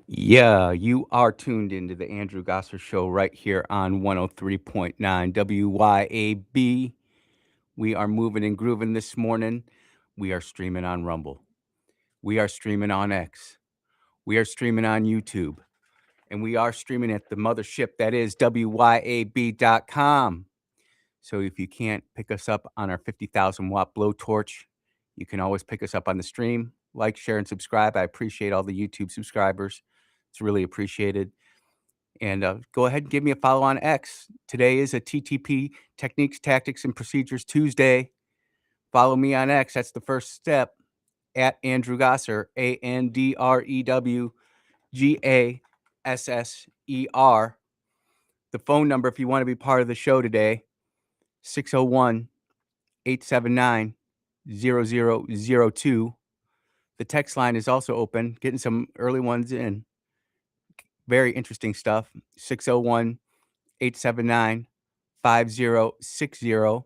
Yeah, you are tuned into the Andrew Gosser Show right here on 103.9 WYAB. We are moving and grooving this morning. We are streaming on Rumble. We are streaming on X. We are streaming on YouTube. And we are streaming at the mothership that is WYAB.com. So if you can't pick us up on our 50,000 watt blowtorch, you can always pick us up on the stream. Like, share, and subscribe. I appreciate all the YouTube subscribers. It's really appreciated. And go ahead and give me a follow on X. Today is a TTP Techniques, Tactics, and Procedures Tuesday. Follow me on X. That's the first step at Andrew Gosser, AndrewGasser. The phone number, if you want to be part of the show today, 601 879 0002. The text line is also open, getting some early ones in. Very interesting stuff. 601 879 5060.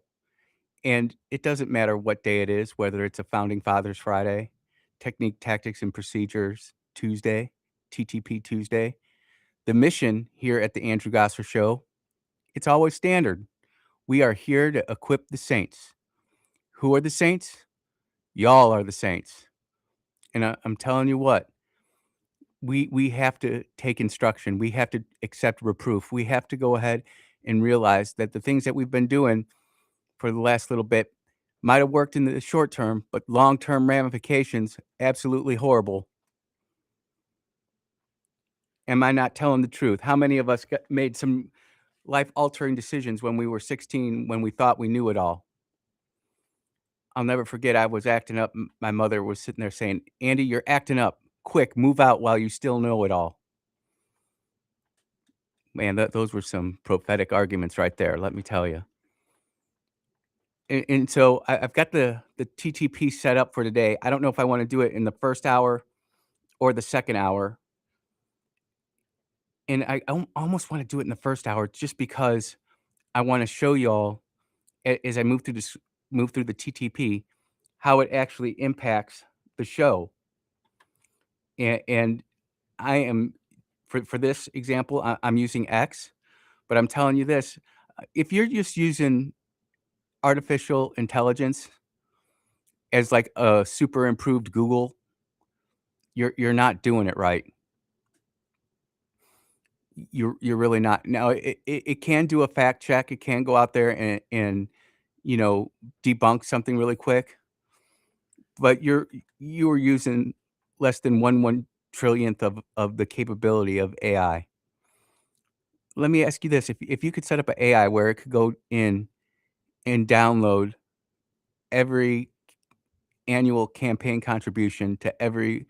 And it doesn't matter what day it is, whether it's a Founding Fathers Friday, Technique, Tactics, and Procedures Tuesday, TTP Tuesday. The mission here at the Andrew Gosser Show, it's always standard. We are here to equip the saints. Who are the saints? Y'all are the saints. And I'm telling you what, we have to take instruction. We have to accept reproof. We have to go ahead and realize that the things that we've been doing for the last little bit might have worked in the short term, but long-term ramifications, absolutely horrible. Am I not telling the truth? How many of us made some life-altering decisions when we were 16 when we thought we knew it all? I'll never forget I was acting up. My mother was sitting there saying, "Andy, you're acting up. Quick, move out while you still know it all." Man, those were some prophetic arguments right there, let me tell you. And so I've got the TTP set up for today. I don't know if I wanna do it in the first hour or the second hour. And I almost wanna do it in the first hour just because I wanna show y'all as I move through the TTP, how it actually impacts the show. And I am for this example, I'm using X, but I'm telling you this, if you're just using artificial intelligence as like a super improved Google, you're not doing it right. You're really not. Now it can do a fact check. It can go out there and you know, debunk something really quick, but you are using less than one trillionth of the capability of AI. Let me ask you this, if you could set up an AI where it could go in and download every annual campaign contribution to every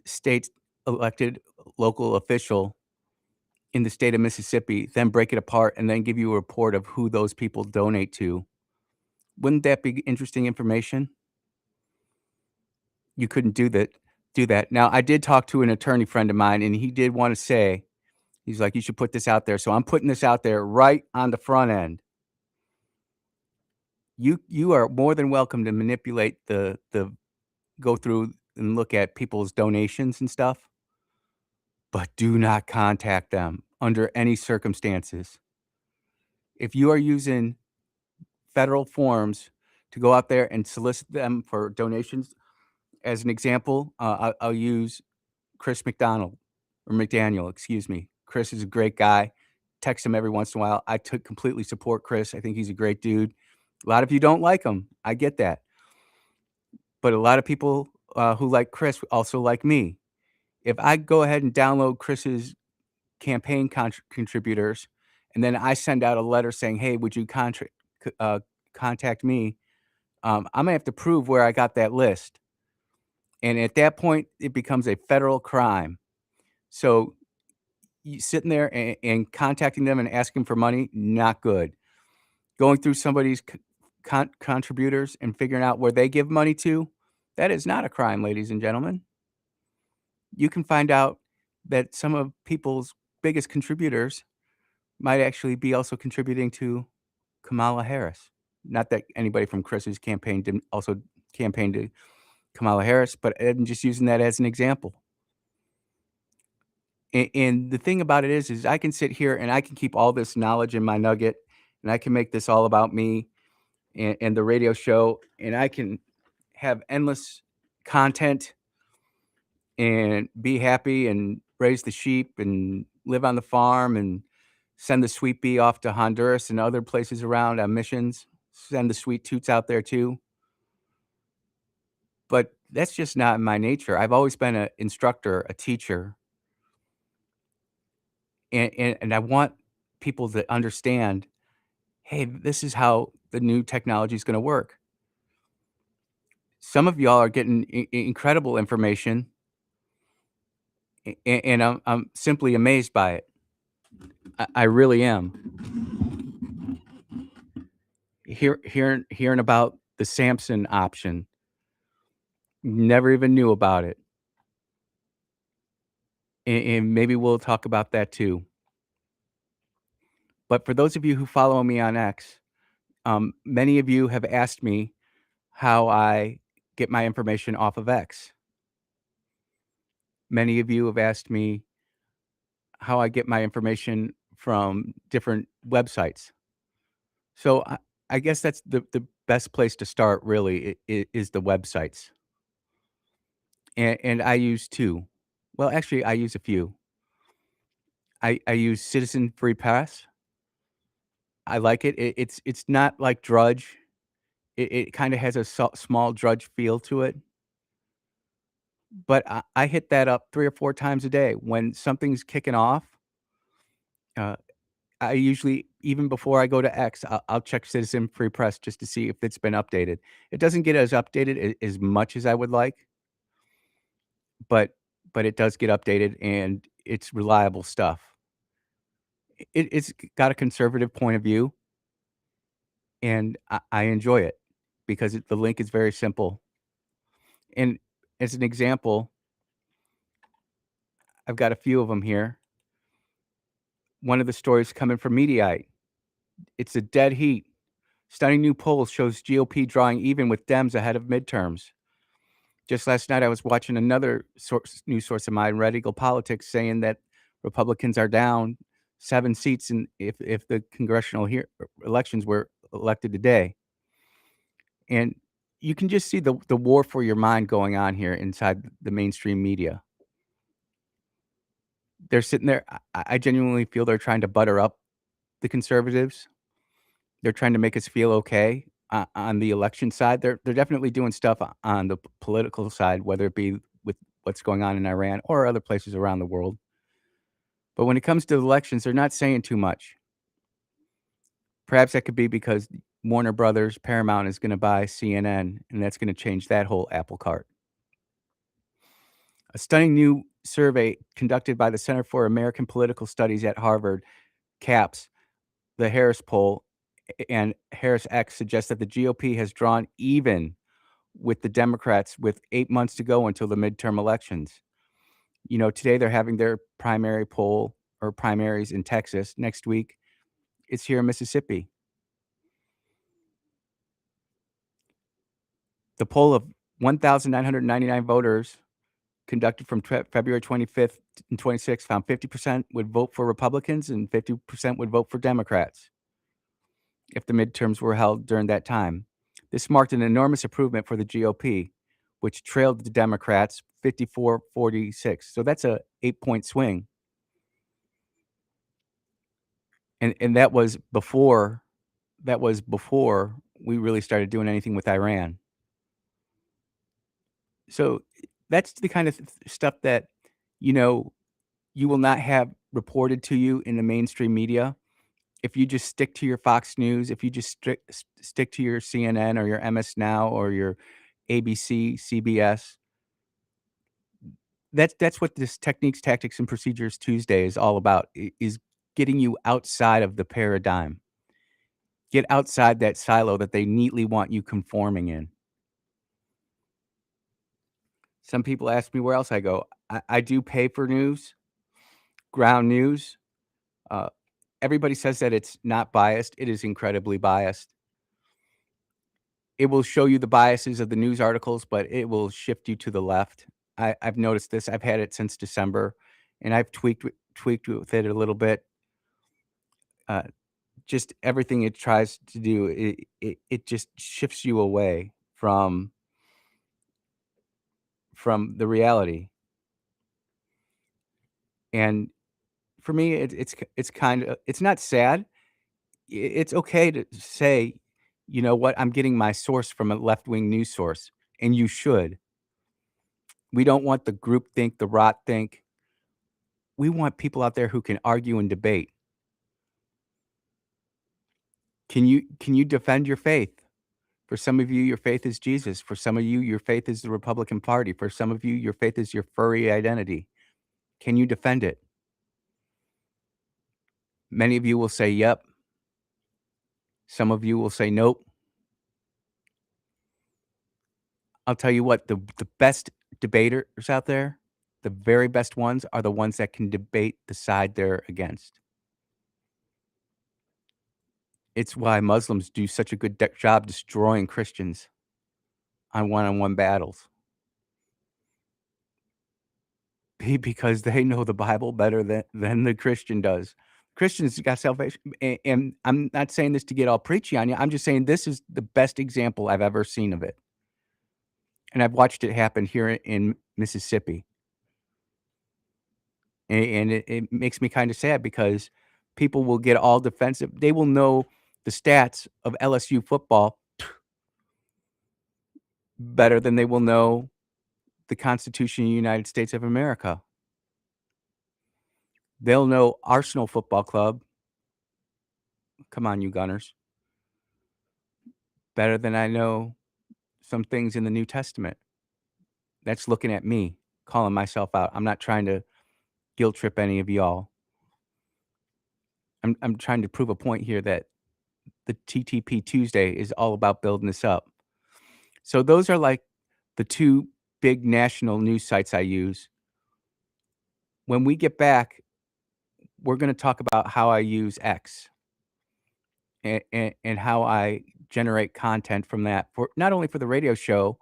state elected local official in the state of Mississippi, then break it apart and then give you a report of who those people donate to, wouldn't that be interesting information? You couldn't do that. Now, I did talk to an attorney friend of mine, and he did wanna say, he's like, "You should put this out there." So I'm putting this out there right on the front end. You are more than welcome to manipulate the go through and look at people's donations and stuff, but do not contact them under any circumstances. If you are using federal forms to go out there and solicit them for donations, as an example, I'll use Chris McDaniel, excuse me. Chris is a great guy. Text him every once in a while. I took completely support Chris. I think he's a great dude. A lot of you don't like him. I get that. But a lot of people who like Chris also like me. If I go ahead and download Chris's campaign contributors, and then I send out a letter saying, "Hey, would you uh, contact me?" I'm gonna have to prove where I got that list, and at that point, it becomes a federal crime. So you sitting there and contacting them and asking for money, not good. Going through somebody's contributors and figuring out where they give money to, that is not a crime, ladies and gentlemen. You can find out that some of people's biggest contributors might actually be also contributing to Kamala Harris. Not that anybody from Chris's campaign didn't also campaign to Kamala Harris, but I'm just using that as an example. And the thing about it is I can sit here and I can keep all this knowledge in my nugget, and I can make this all about me and the radio show, and I can have endless content and be happy and raise the sheep and live on the farm and send the sweet bee off to Honduras and other places around on missions, send the sweet toots out there too. But that's just not in my nature. I've always been an instructor, a teacher, and I want people to understand, hey, this is how the new technology is going to work. Some of y'all are getting incredible information, and I'm simply amazed by it. I really am. Hearing about the Samson option, never even knew about it, and maybe we'll talk about that too. But for those of you who follow me on X, many of you have asked me how I get my information off of X. Many of you have asked me how I get my information from different websites. So I guess that's the best place to start really is the websites. And I use 2. Well, actually, I use a few. I use Citizen Free Press. I like it. It's not like Drudge. It kinda has a small Drudge feel to it, but I hit that up 3 or 4 times a day. When something's kicking off, uh, I usually even before I go to X, I'll check Citizen Free Press just to see if it's been updated. It doesn't get as updated as much as I would like, but it does get updated, and it's reliable stuff. It's got a conservative point of view, and I enjoy it because the link is very simple. And as an example, I've got a few of them here. One of the stories coming from Mediaite. It's a dead heat. Stunning new poll shows GOP drawing even with Dems ahead of midterms. Just last night, I was watching another news source of mine, Red Eagle Politics, saying that Republicans are down 7 seats in if the congressional elections were elected today. And you can just see the war for your mind going on here inside the mainstream media. They're sitting there. I genuinely feel they're trying to butter up the conservatives. They're trying to make us feel okay on the election side. They're definitely doing stuff on the political side, whether it be with what's going on in Iran or other places around the world. But when it comes to elections, they're not saying too much. Perhaps that could be because Warner Brothers, Paramount is going to buy CNN, and that's going to change that whole apple cart. A stunning new survey conducted by the Center for American Political Studies at Harvard, CAPS, the Harris poll, and Harris X suggests that the GOP has drawn even with the Democrats with 8 months to go until the midterm elections. You know, today they're having their primary poll or primaries in Texas. Next week, it's here in Mississippi. The poll of 1,999 voters conducted from February 25th and 26th found 50% would vote for Republicans and 50% would vote for Democrats if the midterms were held during that time. This marked an enormous improvement for the GOP, which trailed the Democrats 54-46. So that's a 8-point swing. And that was before we really started doing anything with Iran. So that's the kind of stuff that, you know, you will not have reported to you in the mainstream media. If you just stick to your Fox News, if you just stick to your CNN or your MS Now or your ABC, CBS, that's what this Techniques, Tactics, and Procedures Tuesday is all about, is getting you outside of the paradigm. Get outside that silo that they neatly want you conforming in. Some people ask me where else I go. I do pay for news, ground news. Uh, Everybody says that it's not biased. It is incredibly biased. It will show you the biases of the news articles, but it will shift you to the left. I've noticed this. I've had it since December, and I've tweaked with it a little bit. Uh, just everything it tries to do, it just shifts you away from the reality. And for me, it's kinda it's not sad. It's okay to say, "You know what? I'm getting my source from a left-wing news source," and you should. We don't want the groupthink, the rot think. We want people out there who can argue and debate. Can you defend your faith? For some of you, your faith is Jesus. For some of you, your faith is the Republican Party. For some of you, your faith is your furry identity. Can you defend it? Many of you will say, "Yep." Some of you will say, "Nope." I'll tell you what, the best debaters out there, the very best ones are the ones that can debate the side they're against. It's why Muslims do such a good job destroying Christians on one-on-one battles. Because they know the Bible better than the Christian does. Christians got salvation, and I'm not saying this to get all preachy on you, I'm just saying this is the best example I've ever seen of it, and I've watched it happen here in Mississippi, and it makes me kinda sad because people will get all defensive. They will know the stats of LSU football better than they will know the Constitution of the United States of America. They'll know Arsenal Football Club, come on, you Gunners, better than I know some things in the New Testament. That's looking at me, calling myself out. I'm not trying to guilt trip any of y'all. I'm trying to prove a point here that the TTP Tuesday is all about building this up. So those are like the 2 big national news sites I use. When we get back, we're gonna talk about how I use X and how I generate content from that for not only for the radio show,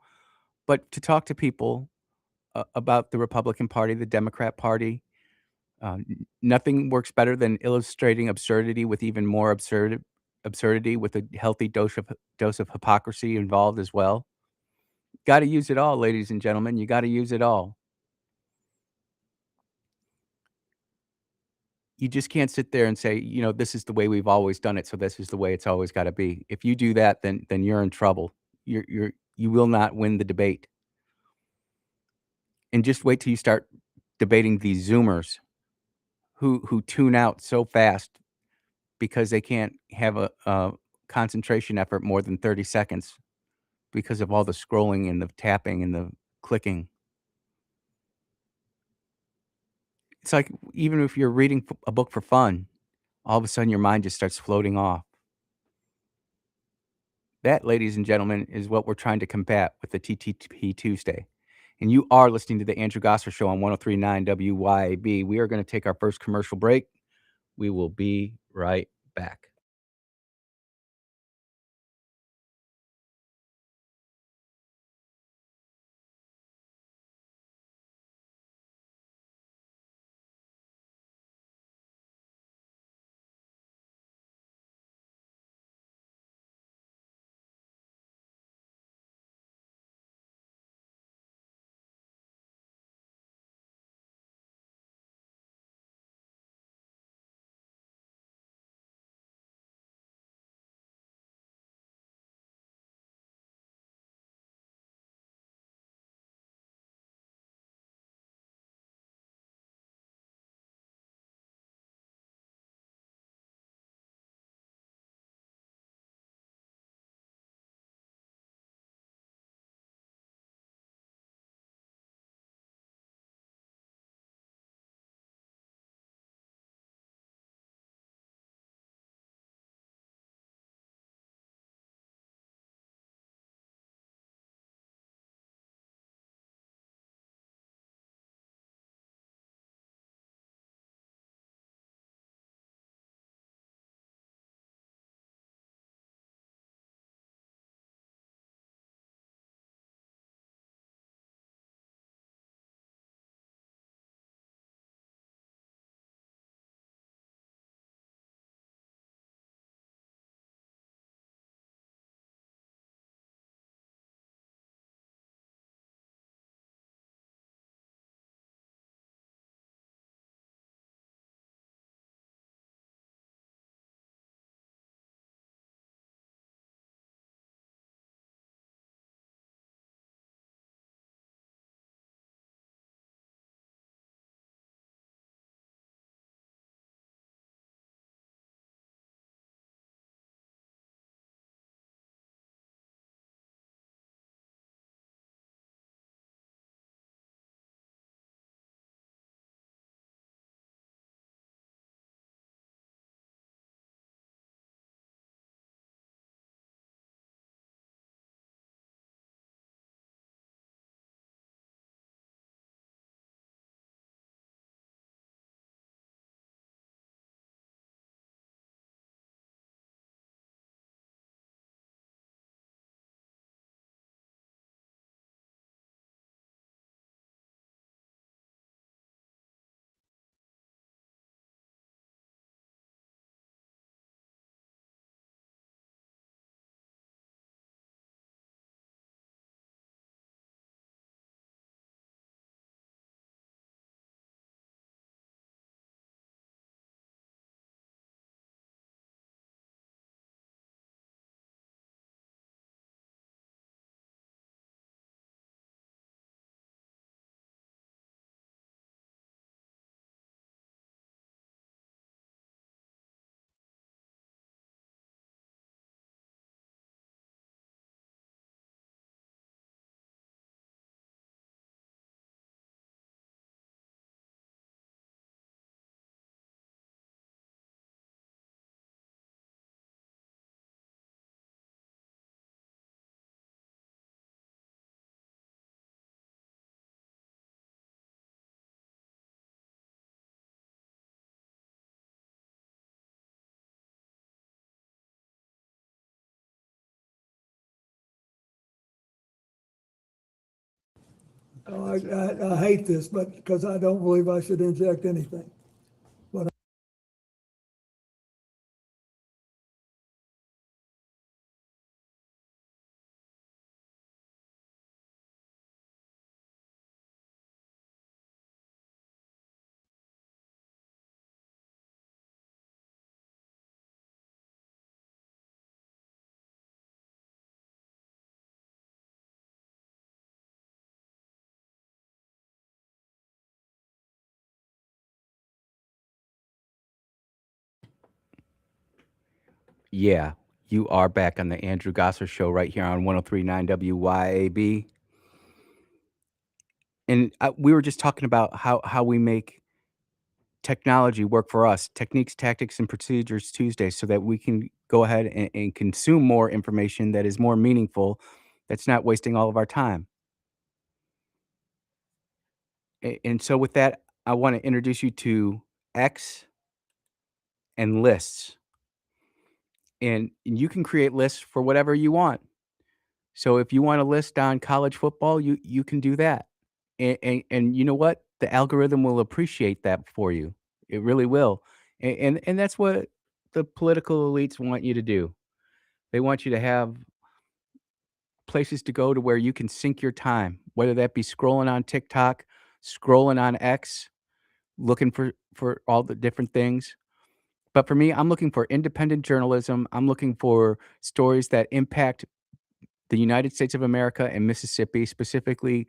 but to talk to people about the Republican Party, the Democrat Party. Nothing works better than illustrating absurdity with even more absurdity with a healthy dose of hypocrisy involved as well. Gotta use it all, ladies and gentlemen, you gotta use it all. You just can't sit there and say, "This is the way we've always done it, so this is the way it's always gotta be." If you do that, then you're in trouble. You will not win the debate. And just wait till you start debating these Zoomers who tune out so fast because they can't have a concentration effort more than 30 seconds because of all the scrolling and the tapping and the clicking. It's like even if you're reading a book for fun, all of a sudden your mind just starts floating off. That, ladies and gentlemen, is what we're trying to combat with the TTP Tuesday. And you are listening to the Andrew Gosser Show on 1039 WYAB. We are going to take our first commercial break. We will be right back. Oh, I hate this, but, because I don't believe I should inject anything. But Yeah, you are back on the Andrew Gosser Show right here on 103.9 WYAB. And we were just talking about how we make technology work for us, techniques, tactics, and procedures Tuesday, so that we can go ahead and consume more information that is more meaningful, that's not wasting all of our time. And so, with that, I want to introduce you to X and lists. And you can create lists for whatever you want. So if you want a list on college football, you can do that. And you know what? The algorithm will appreciate that for you. It really will. And that's what the political elites want you to do. They want you to have places to go to where you can sink your time, whether that be scrolling on TikTok, scrolling on X, looking for all the different things. But for me, I'm looking for independent journalism. I'm looking for stories that impact the United States of America and Mississippi, specifically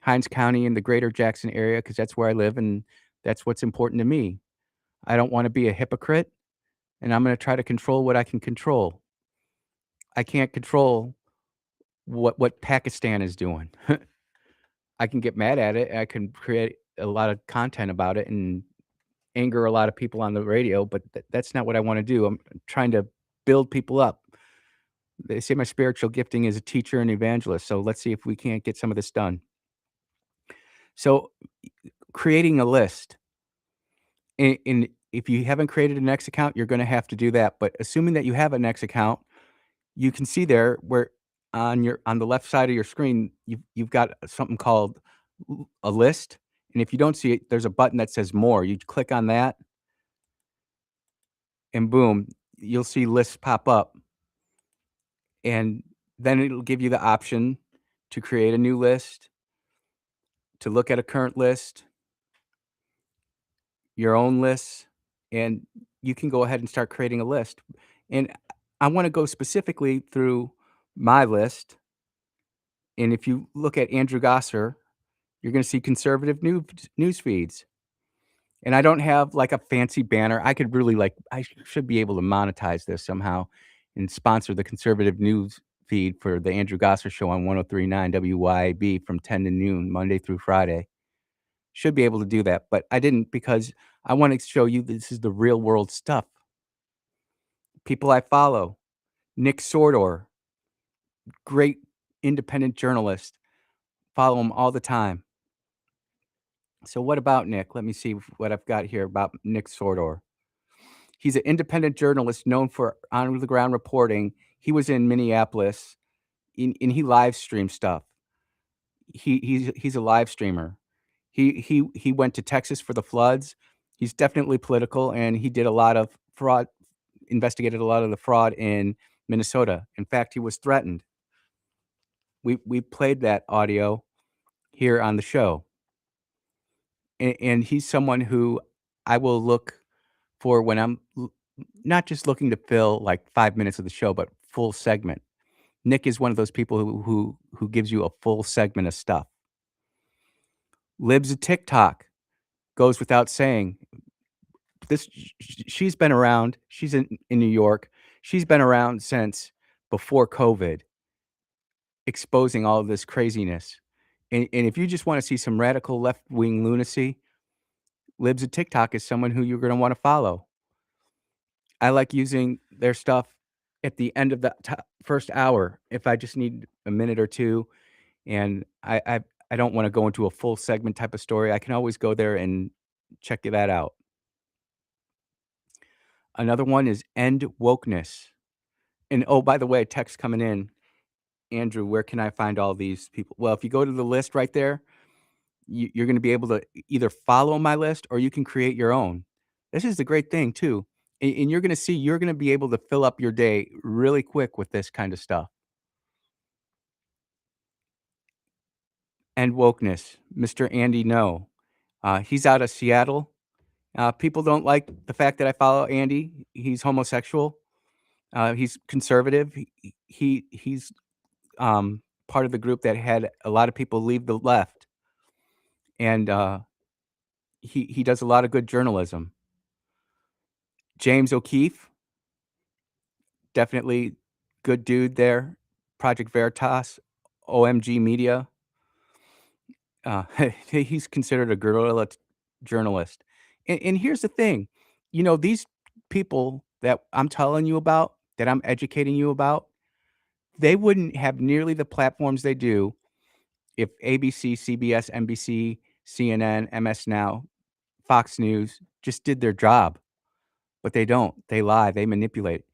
Hinds County and the greater Jackson area, because that's where I live and that's what's important to me. I don't want to be a hypocrite, and I'm going to try to control what I can control. I can't control what Pakistan is doing. I can get mad at it. I can create a lot of content about it and anger a lot of people on the radio, but that's not what I want to do. I'm trying to build people up. They say my spiritual gifting is a teacher and evangelist. So let's see if we can't get some of this done. So creating a list, and if you haven't created an X account, you're going to have to do that. But assuming that you have an X account, you can see there where on the left side of your screen, you've got something called a list. And if you don't see it, there's a button that says more. You click on that, and boom, you'll see lists pop up. And then it'll give you the option to create a new list, to look at a current list, your own lists, and you can go ahead and start creating a list. And I want to go specifically through my list. And if you look at Andrew Gosser, you're going to see conservative news feeds. And I don't have like a fancy banner. I could really should be able to monetize this somehow and sponsor the conservative news feed for the Andrew Gosser Show on 103.9 WYAB from 10 to noon, Monday through Friday. Should be able to do that, but I didn't because I wanna show you this is the real world stuff. People I follow, Nick Sordor, great independent journalist, follow him all the time. So what about Nick? Let me see what I've got here about Nick Sordor. He's an independent journalist known for on the ground reporting. He was in Minneapolis, and he live streams stuff. He's a live streamer. He went to Texas for the floods. He's definitely political, and he did a lot of fraud, investigated a lot of the fraud in Minnesota. In fact, he was threatened. We played that audio here on the show, and he's someone who I will look for when not just looking to fill like 5 minutes of the show, but full segment. Nick is one of those people who gives you a full segment of stuff. Libs of TikTok goes without saying. She's been around. She's in New York. She's been around since before COVID, exposing all of this craziness. And if you just wanna see some radical left-wing lunacy, Libs of TikTok is someone who you're gonna wanna follow. I like using their stuff at the end of the first hour if I just need a minute or 2, and I don't wanna go into a full segment type of story, I can always go there and check that out. Another one is End Wokeness. And, oh, by the way, text coming in, "Andrew, where can I find all these people?" Well, if you go to the list right there, You're gonna be able to either follow my list or you can create your own. This is the great thing too, and you're gonna see you're gonna be able to fill up your day really quick with this kind of stuff. And wokeness, Mr. Andy No. He's out of Seattle. People don't like the fact that I follow Andy. He's homosexual. He's conservative. He's part of the group that had a lot of people leave the left, and he does a lot of good journalism. James O'Keefe, definitely good dude there. Project Veritas, OMG Media. Uh, he's considered a guerrilla journalist. And here's the thing, these people that I'm telling you about, that I'm educating you about, they wouldn't have nearly the platforms they do if ABC, CBS, NBC, CNN, MS Now, Fox News just did their job, but they don't. They lie, they manipulate.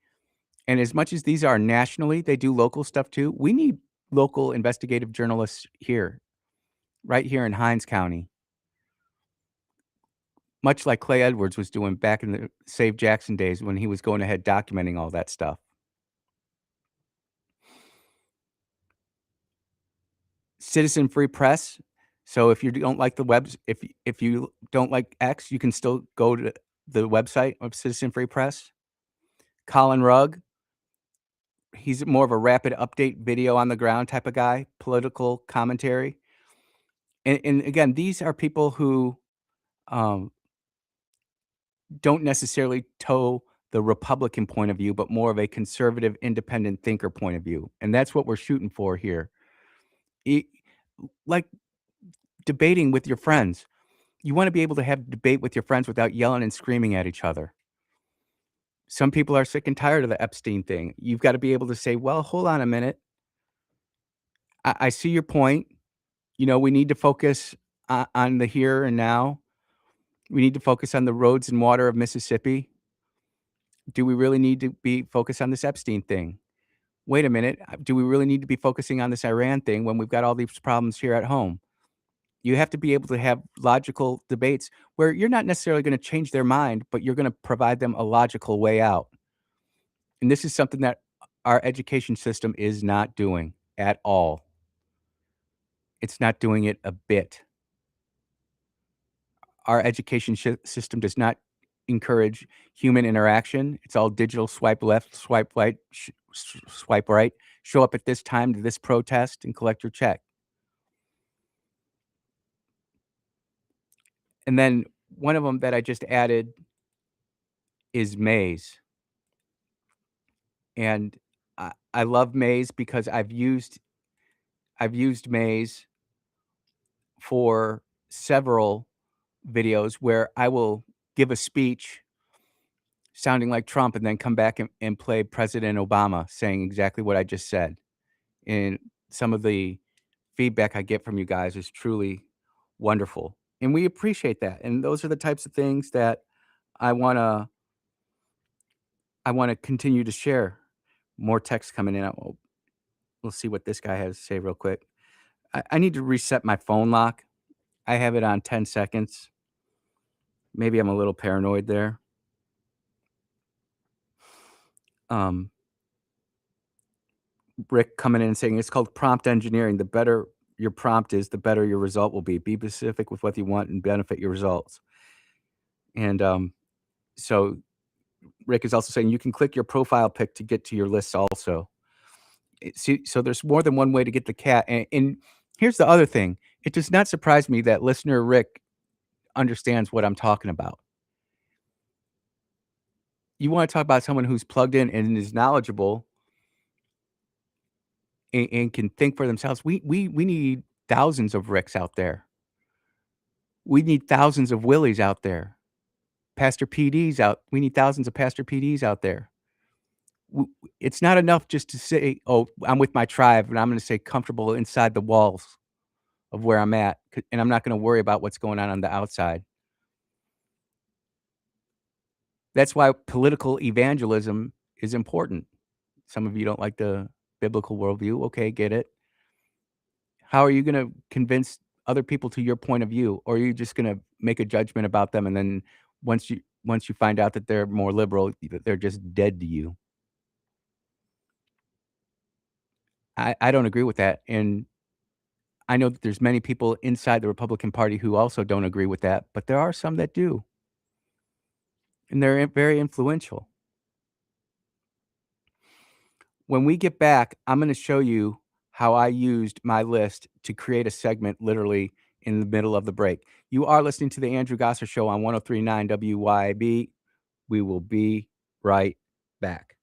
And as much as these are nationally, they do local stuff too. We need local investigative journalists here, right here in Hinds County, much like Clay Edwards was doing back in the Save Jackson days when he was going ahead documenting all that stuff. Citizen free press. So if you don't like the webs, if you don't like X, you can still go to the website of Citizen Free Press. Colin Rugg, he's more of a rapid update video on the ground type of guy, political commentary. And again, these are people who um, don't necessarily toe the Republican point of view, but more of a conservative, independent thinker point of view. And that's what we're shooting for here. E- like debating with your friends. You want to be able to have debate with your friends without yelling and screaming at each other. Some people are sick and tired of the Epstein thing. You've got to be able to say, well, hold on a minute. I see your point. We need to focus on the here and now. We need to focus on the roads and water of Mississippi. Do we really need to be focused on this Epstein thing? Wait a minute. Do we really need to be focusing on this Iran thing when we've got all these problems here at home? You have to be able to have logical debates where you're not necessarily going to change their mind, but you're going to provide them a logical way out. And this is something that our education system is not doing at all. It's not doing it a bit. Our education system does not encourage human interaction. It's all digital, swipe left, swipe right, swipe right, show up at this time to this protest and collect your check. And then one of them that I just added is Maze. And I love Maze because I've used Maze for several videos where I will give a speech sounding like Trump and then come back and play President Obama saying exactly what I just said. And some of the feedback I get from you guys is truly wonderful. And we appreciate that. And those are the types of things that I wanna I wanna continue to share. More text coming in. We'll see what this guy has to say real quick. I need to reset my phone lock. I have it on 10 seconds. Maybe I'm a little paranoid there. Um, Rick coming in and saying it's called prompt engineering. The better your prompt is, the better your result will be. Be specific with what you want and benefit your results. And so Rick is also saying you can click your profile pic to get to your list also. See, so there's more than one way to get the cat. And here's the other thing. It does not surprise me that listener Rick understands what I'm talking about. You want to talk about someone who's plugged in and is knowledgeable and can think for themselves. We need thousands of Ricks out there. We need thousands of Willies out there. Pastor PDs out. We need thousands of Pastor PDs out there. It's not enough just to say, "Oh, I'm with my tribe," and I'm going to stay comfortable inside the walls of where I'm at, and I'm not going to worry about what's going on the outside. That's why political evangelism is important. Some of you don't like the biblical worldview. Okay, get it. How are you going to convince other people to your point of view, or are you just gonna make a judgment about them, and then once you find out that they're more liberal, that they're just dead to you? I don't agree with that, and I know that there's many people inside the Republican Party who also don't agree with that, but there are some that do, and they're very influential. When we get back, I'm gonna show you how I used my list to create a segment literally in the middle of the break. You are listening to the Andrew Gosser Show on 103.9 WYAB. We will be right back.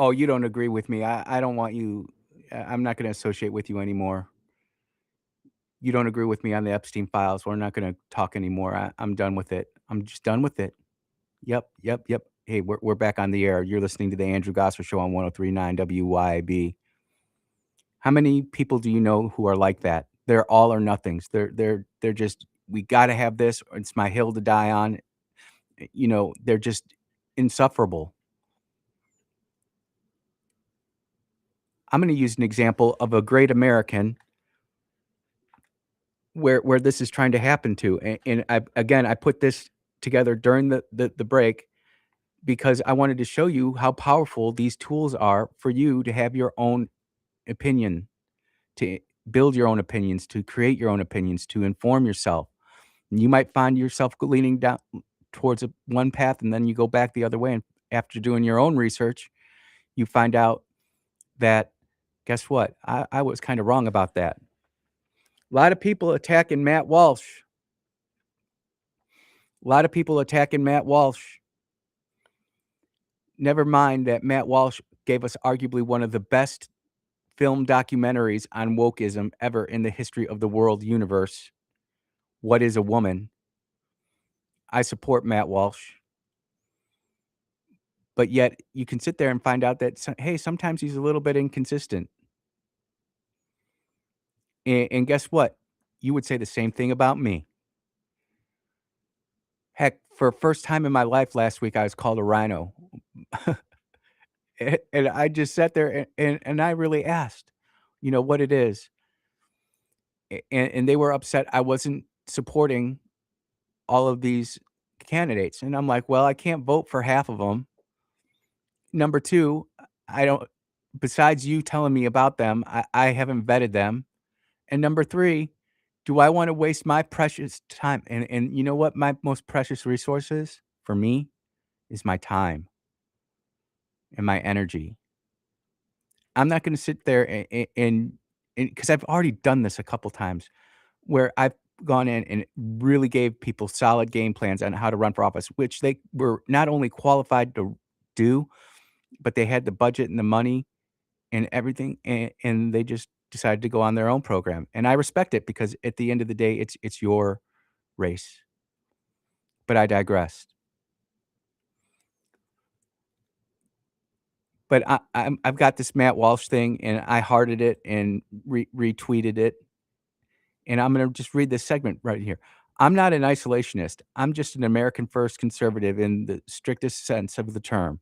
Oh, you don't agree with me. I don't want you. I'm not going to associate with you anymore. You don't agree with me on the Epstein files. We're not going to talk anymore. I'm done with it. I'm just done with it. Yep, yep, yep. Hey, we're back on the air. You're listening to the Andrew Gosser Show on 103.9 WYAB. How many people do you know who are like that? They're all or nothings. They're just, we got to have this. Or it's my hill to die on. They're just insufferable. I'm going to use an example of a great American where this is trying to happen to. And I put this together during the break because I wanted to show you how powerful these tools are for you to have your own opinion, to build your own opinions, to create your own opinions, to inform yourself. And you might find yourself leaning down towards one path, and then you go back the other way. And after doing your own research, you find out that, guess what? I was kind of wrong about that. A lot of people attacking Matt Walsh. A lot of people attacking Matt Walsh. Never mind that Matt Walsh gave us arguably one of the best film documentaries on wokeism ever in the history of the world universe. What is a Woman? I support Matt Walsh. But yet you can sit there and find out that, hey, sometimes he's a little bit inconsistent. And guess what? You would say the same thing about me. Heck, for first time in my life last week, I was called a rhino. And I just sat there and I really asked, what it is. And they were upset I wasn't supporting all of these candidates. And I'm like, well, I can't vote for half of them. Number 2, I don't, besides you telling me about them, I haven't vetted them. And number 3, do I wanna waste my precious time? And you know what my most precious resource is for me? Is my time and my energy. I'm not gonna sit there and because 'cause I've already done this a couple times where I've gone in and really gave people solid game plans on how to run for office, which they were not only qualified to do, but they had the budget and the money and everything, and they just decided to go on their own program, and I respect it because at the end of the day, it's your race. But I digress. But I've got this Matt Walsh thing, and I hearted it and retweeted it, and I'm gonna just read this segment right here. "I'm not an isolationist. I'm just an American First conservative in the strictest sense of the term.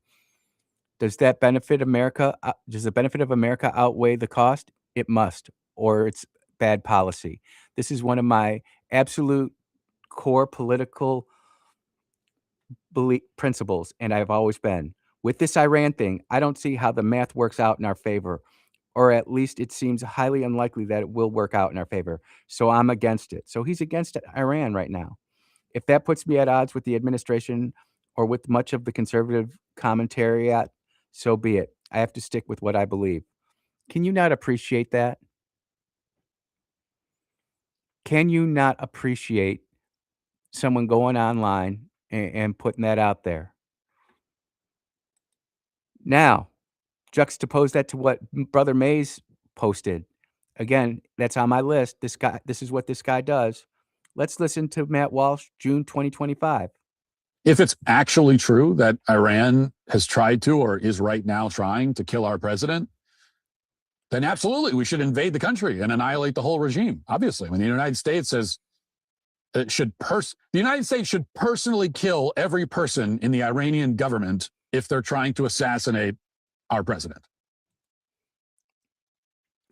Does that benefit America does the benefit of America outweigh the cost? It must, or it's bad policy. This is one of my absolute core political principles, and I've always been. With this Iran thing, I don't see how the math works out in our favor, or at least it seems highly unlikely that it will work out in our favor. So I'm against it." So he's against Iran right now. "If that puts me at odds with the administration or with much of the conservative commentary, so be it. I have to stick with what I believe." Can you not appreciate that? Can you not appreciate someone going online and putting that out there? Now, juxtapose that to what Brother Mays posted. Again, that's on my list. This is what this guy does. Let's listen to Matt Walsh, June 2025. If it's actually true that Iran has tried to or is right now trying to kill our president, then absolutely we should invade the country and annihilate the whole regime. Obviously, when the United States says the United States should personally kill every person in the Iranian government if they're trying to assassinate our president.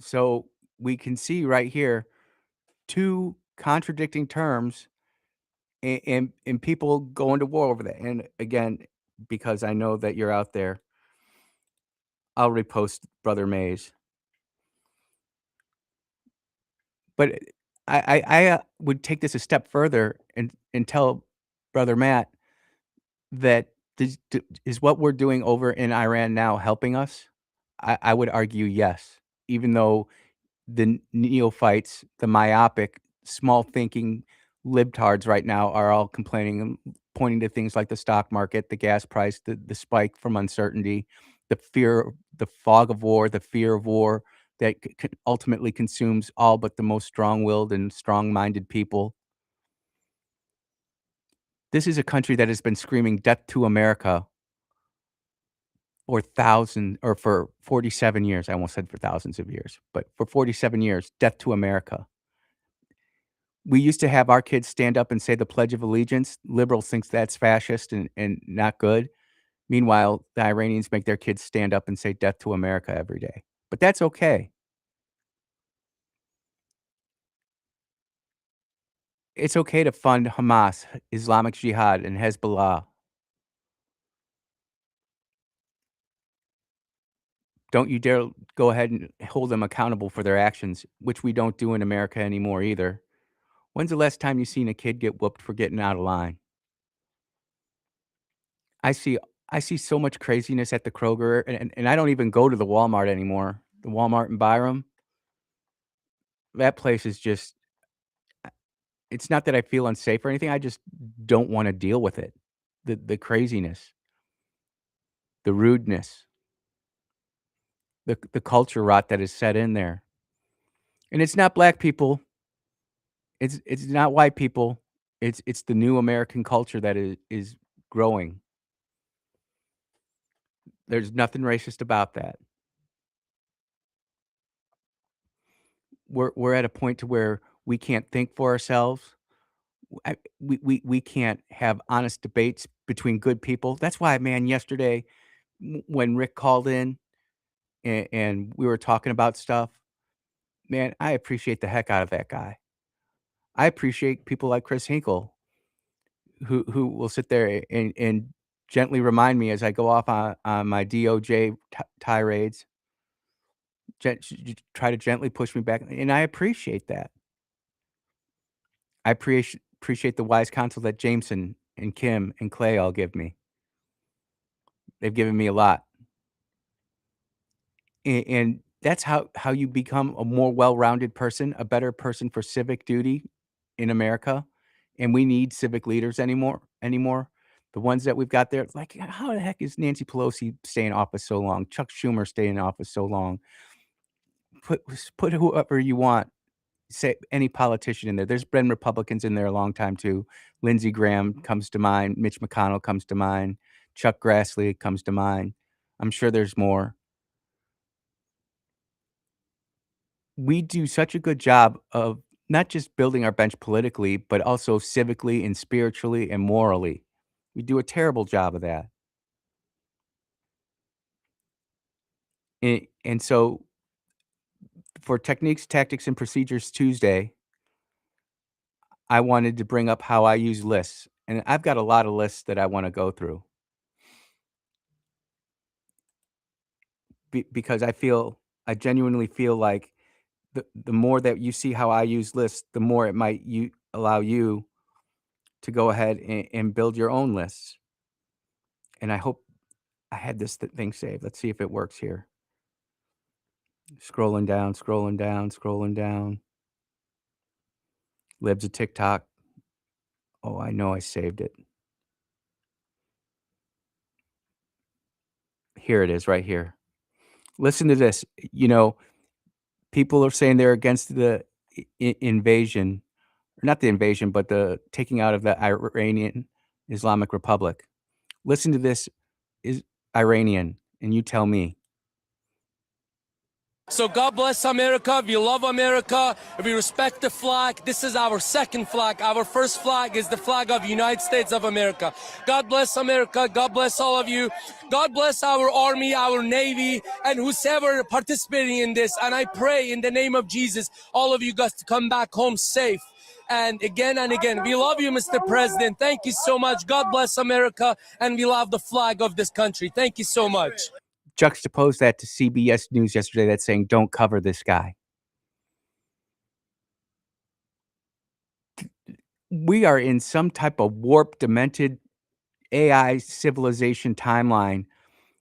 So we can see right here two contradicting terms and people going to war over that. And again, because I know that you're out there, I'll repost Brother Mays. But I would take this a step further and tell Brother Matt that is what we're doing over in Iran now helping us? I would argue yes, even though the neophytes, the myopic, small thinking libtards right now are all complaining and pointing to things like the stock market, the gas price, the spike from uncertainty, the fear, the fog of war, the fear of war that ultimately consumes all but the most strong-willed and strong-minded people. This is a country that has been screaming "Death to America" for 47 years. I almost said for thousands of years, but for 47 years, "Death to America." We used to have our kids stand up and say the Pledge of Allegiance. Liberals thinks that's fascist and not good. Meanwhile, the Iranians make their kids stand up and say "Death to America" every day. But that's okay. It's okay to fund Hamas, Islamic Jihad, and Hezbollah. Don't you dare go ahead and hold them accountable for their actions, which we don't do in America anymore either. When's the last time you seen a kid get whooped for getting out of line? I see I see so much craziness at the Kroger, and I don't even go to the Walmart anymore. The Walmart in Byram, that place is just it's not that I feel unsafe or anything, I just don't wanna deal with it. The craziness, the rudeness, the culture rot that is set in there. And it's not black people, it's not white people, it's the new American culture that is growing. There's nothing racist about that. We're at a point to where we can't think for ourselves. We can't have honest debates between good people. That's why, man, yesterday when Rick called in and we were talking about stuff, man, I appreciate the heck out of that guy. I appreciate people like Chris Hinkle who will sit there and gently remind me as I go off on my DOJ tirades, try to gently push me back, and I appreciate that. I appreciate the wise counsel that Jameson and Kim and Clay all give me. They've given me a lot. And that's how you become a more well-rounded person, a better person for civic duty in America, and we need civic leaders anymore. The ones that we've got there, like, how the heck is Nancy Pelosi staying in office so long? Chuck Schumer staying in office so long? Put whoever you want, say any politician in there. There's been Republicans in there a long time too. Lindsey Graham comes to mind, Mitch McConnell comes to mind, Chuck Grassley comes to mind. I'm sure there's more. We do such a good job of not just building our bench politically, but also civically and spiritually and morally. We do a terrible job of that. And so for Techniques, Tactics, and Procedures Tuesday, I wanted to bring up how I use lists. And I've got a lot of lists that I want to go through because I genuinely feel like the more that you see how I use lists, the more it might allow you to go ahead and build your own lists. And I hope I had this thing saved. Let's see if it works here. Scrolling down, scrolling down, scrolling down. Libs of TikTok. Oh, I know I saved it. Here it is right here. Listen to this. You know, people are saying they're against the invasion, or not the invasion, but the taking out of the Iranian Islamic Republic. Listen to this is Iranian, and you tell me. So God bless America. We love America. We respect the flag. This is our second flag. Our first flag is the flag of the United States of America. God bless America. God bless all of you. God bless our army, our navy, and whoever participating in this. And I pray in the name of Jesus, all of you guys to come back home safe. And again, we love you, Mr. President. Thank you so much. God bless America. And we love the flag of this country. Thank you so much. Juxtapose that to CBS News yesterday that's saying, "Don't cover this guy." We are in some type of warped, demented AI civilization timeline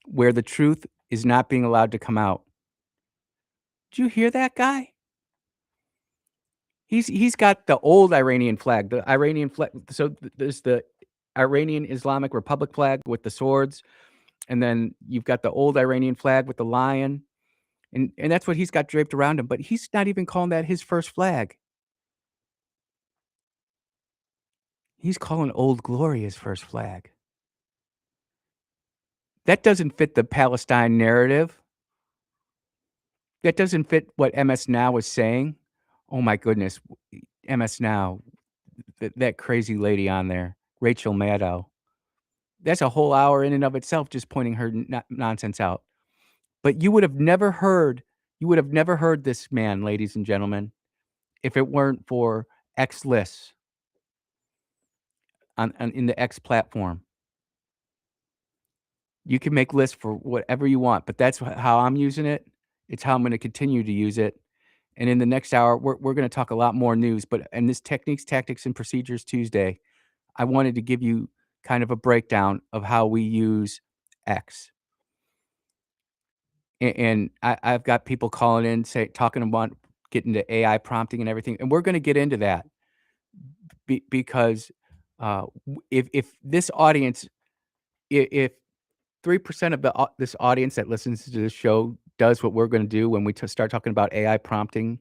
where the truth is not being allowed to come out. Did you hear that guy? He's got the old Iranian flag, the Iranian flag. So there's the Iranian Islamic Republic flag with the swords, And then you've got the old Iranian flag with the lion, and that's what he's got draped around him, but he's not even calling that his first flag. He's calling Old Glory his first flag. That doesn't fit the Palestine narrative. That doesn't fit what MS Now is saying. Oh my goodness, MS Now, that crazy lady on there, Rachel Maddow. That's a whole hour in and of itself just pointing her nonsense out. But you would have never heard this man, ladies and gentlemen, if it weren't for X lists on in the X platform. You can make lists for whatever you want, but that's how I'm using it. It's how I'm gonna continue to use it. And in the next hour, we're gonna talk a lot more news, but in this Techniques, Tactics, and Procedures Tuesday, I wanted to give you kind of a breakdown of how we use X. And I've got people calling in, talking about getting to AI prompting and everything, and we're gonna get into that because, if this audience, if 3% of this audience that listens to this show does what we're gonna do when we start talking about AI prompting,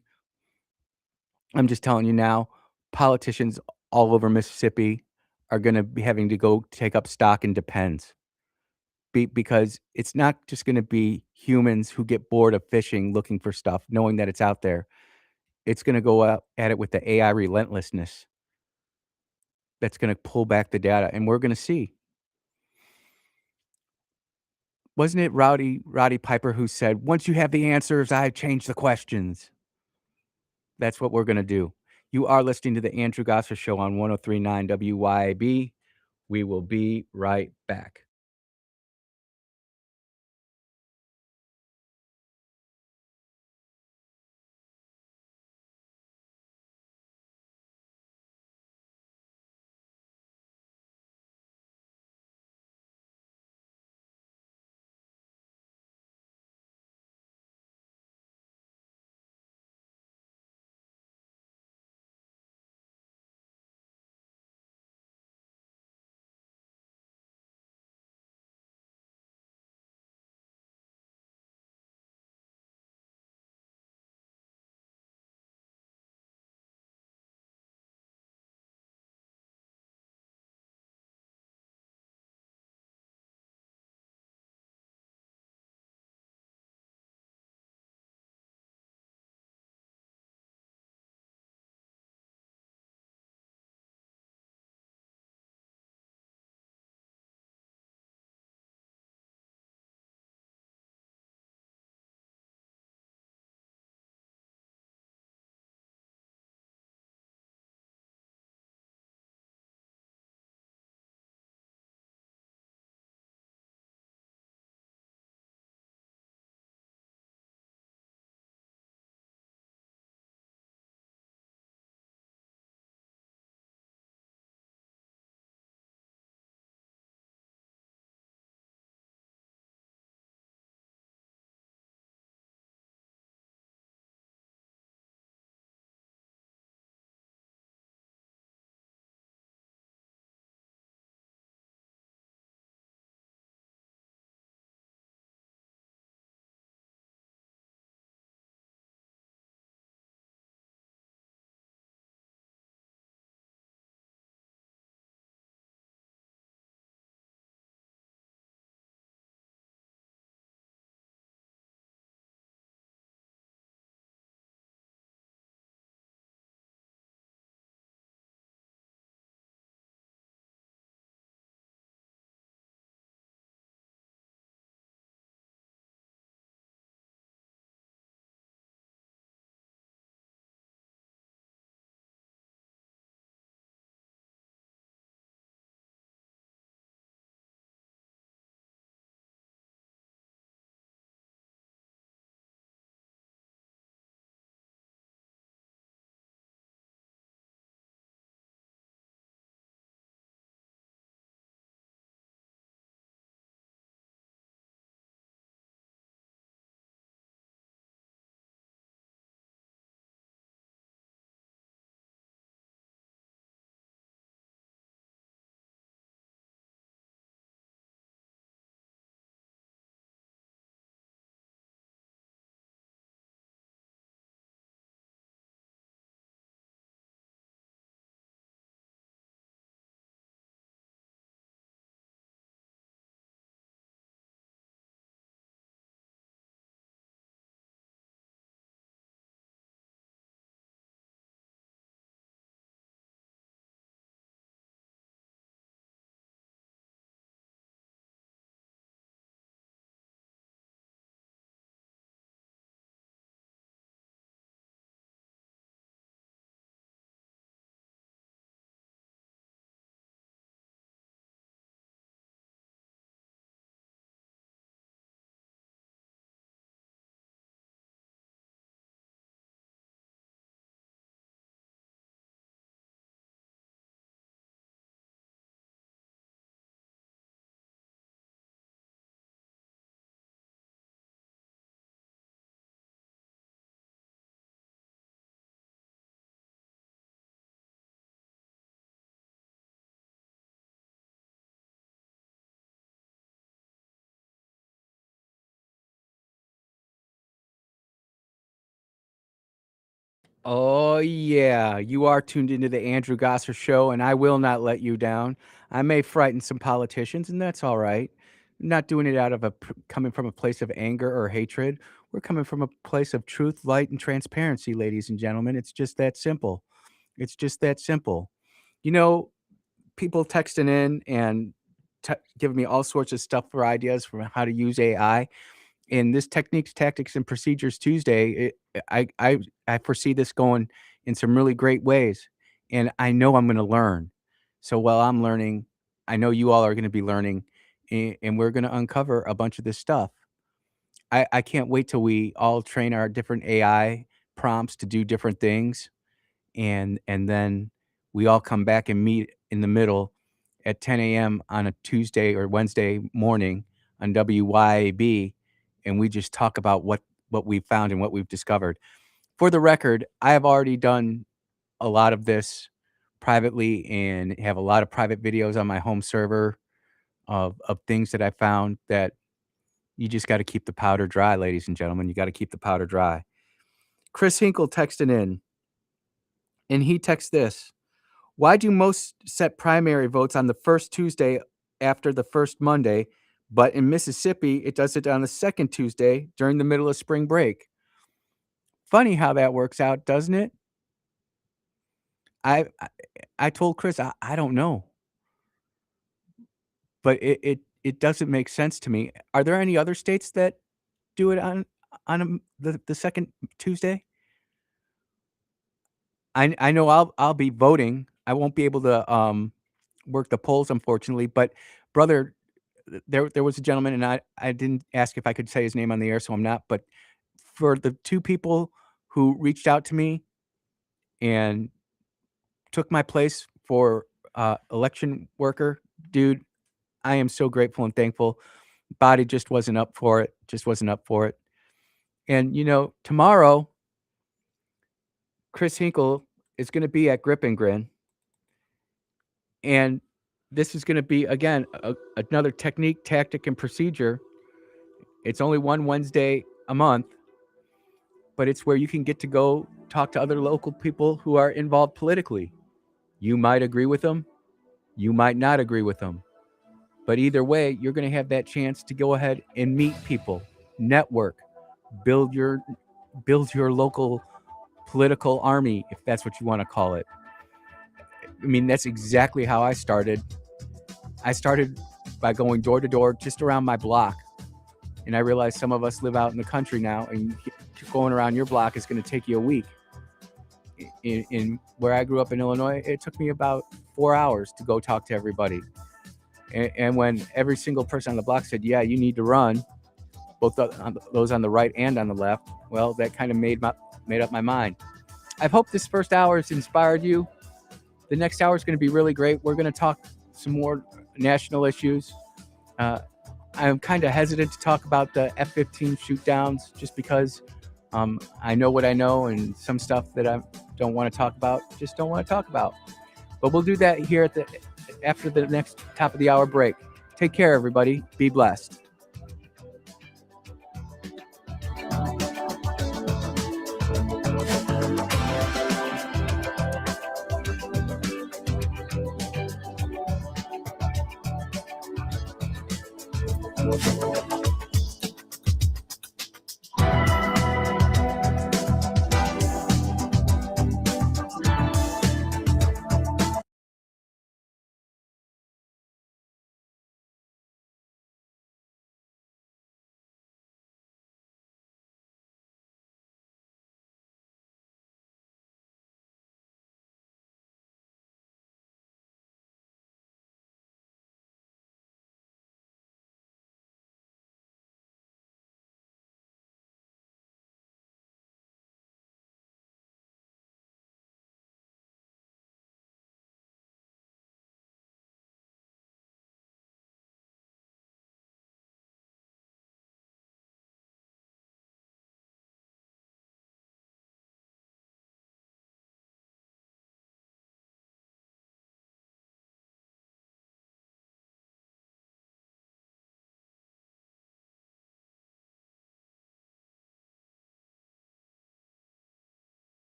I'm just telling you now, politicians all over Mississippi are gonna be having to go take up stock in Depends. Because it's not just gonna be humans who get bored of fishing, looking for stuff, knowing that it's out there. It's gonna go out at it with the AI relentlessness that's gonna pull back the data, and we're gonna see. Wasn't it Roddy Piper who said, "Once you have the answers, I change the questions." That's what we're gonna do. You are listening to the Andrew Gosser Show on 103.9 WYAB. We will be right back. Oh, yeah. You are tuned into the Andrew Gosser Show, and I will not let you down. I may frighten some politicians, and that's all right. I'm not doing it out of coming from a place of anger or hatred. We're coming from a place of truth, light, and transparency, ladies and gentlemen. It's just that simple. It's just that simple. You know, people texting in and giving me all sorts of stuff for ideas for how to use AI. In this Techniques, Tactics, and Procedures Tuesday, I foresee this going in some really great ways, and I know I'm gonna learn. So while I'm learning, I know you all are gonna be learning, and we're gonna uncover a bunch of this stuff. I can't wait till we all train our different AI prompts to do different things, and then we all come back and meet in the middle at 10 a.m. on a Tuesday or Wednesday morning on WYAB, and we just talk about what we've found and what we've discovered. For the record, I have already done a lot of this privately and have a lot of private videos on my home server of things that I found that you just got to keep the powder dry, ladies and gentlemen. You got to keep the powder dry. Chris Hinkle texted in, and he texts this. Why do most set primary votes on the first Tuesday after the first Monday, but in Mississippi, it does it on the second Tuesday during the middle of spring break? Funny how that works out, doesn't it? I I, I told Chris I don't know, but it doesn't make sense to me. Are there any other states that do it on the second Tuesday? I know I'll be voting. I won't be able to work the polls, unfortunately, but brother, there was a gentleman, and I didn't ask if I could say his name on the air, so I'm not, but for the 2 people who reached out to me and took my place for, election worker, dude, I am so grateful and thankful. Body just wasn't up for it, just wasn't up for it. And, tomorrow, Chris Hinkle is gonna be at Grip and Grin, and this is gonna be, again, another technique, tactic, and procedure. It's only one Wednesday a month, but it's where you can get to go talk to other local people who are involved politically. You might agree with them, you might not agree with them, but either way, you're going to have that chance to go ahead and meet people, network, build your local political army, if that's what you want to call it. I mean, that's exactly how I started. I started by going door to door just around my block. And I realized some of us live out in the country now, and going around your block is going to take you a week. In where I grew up in Illinois, it took me about 4 hours to go talk to everybody. And when every single person on the block said, yeah, you need to run, both those on the right and on the left, well, that kind of made up my mind. I hope this first hour has inspired you. The next hour is going to be really great. We're going to talk some more national issues. I'm kind of hesitant to talk about the F-15 shoot downs just because I know what I know, and some stuff that I don't want to talk about, just don't want to talk about. But we'll do that here after the next top of the hour break. Take care, everybody. Be blessed.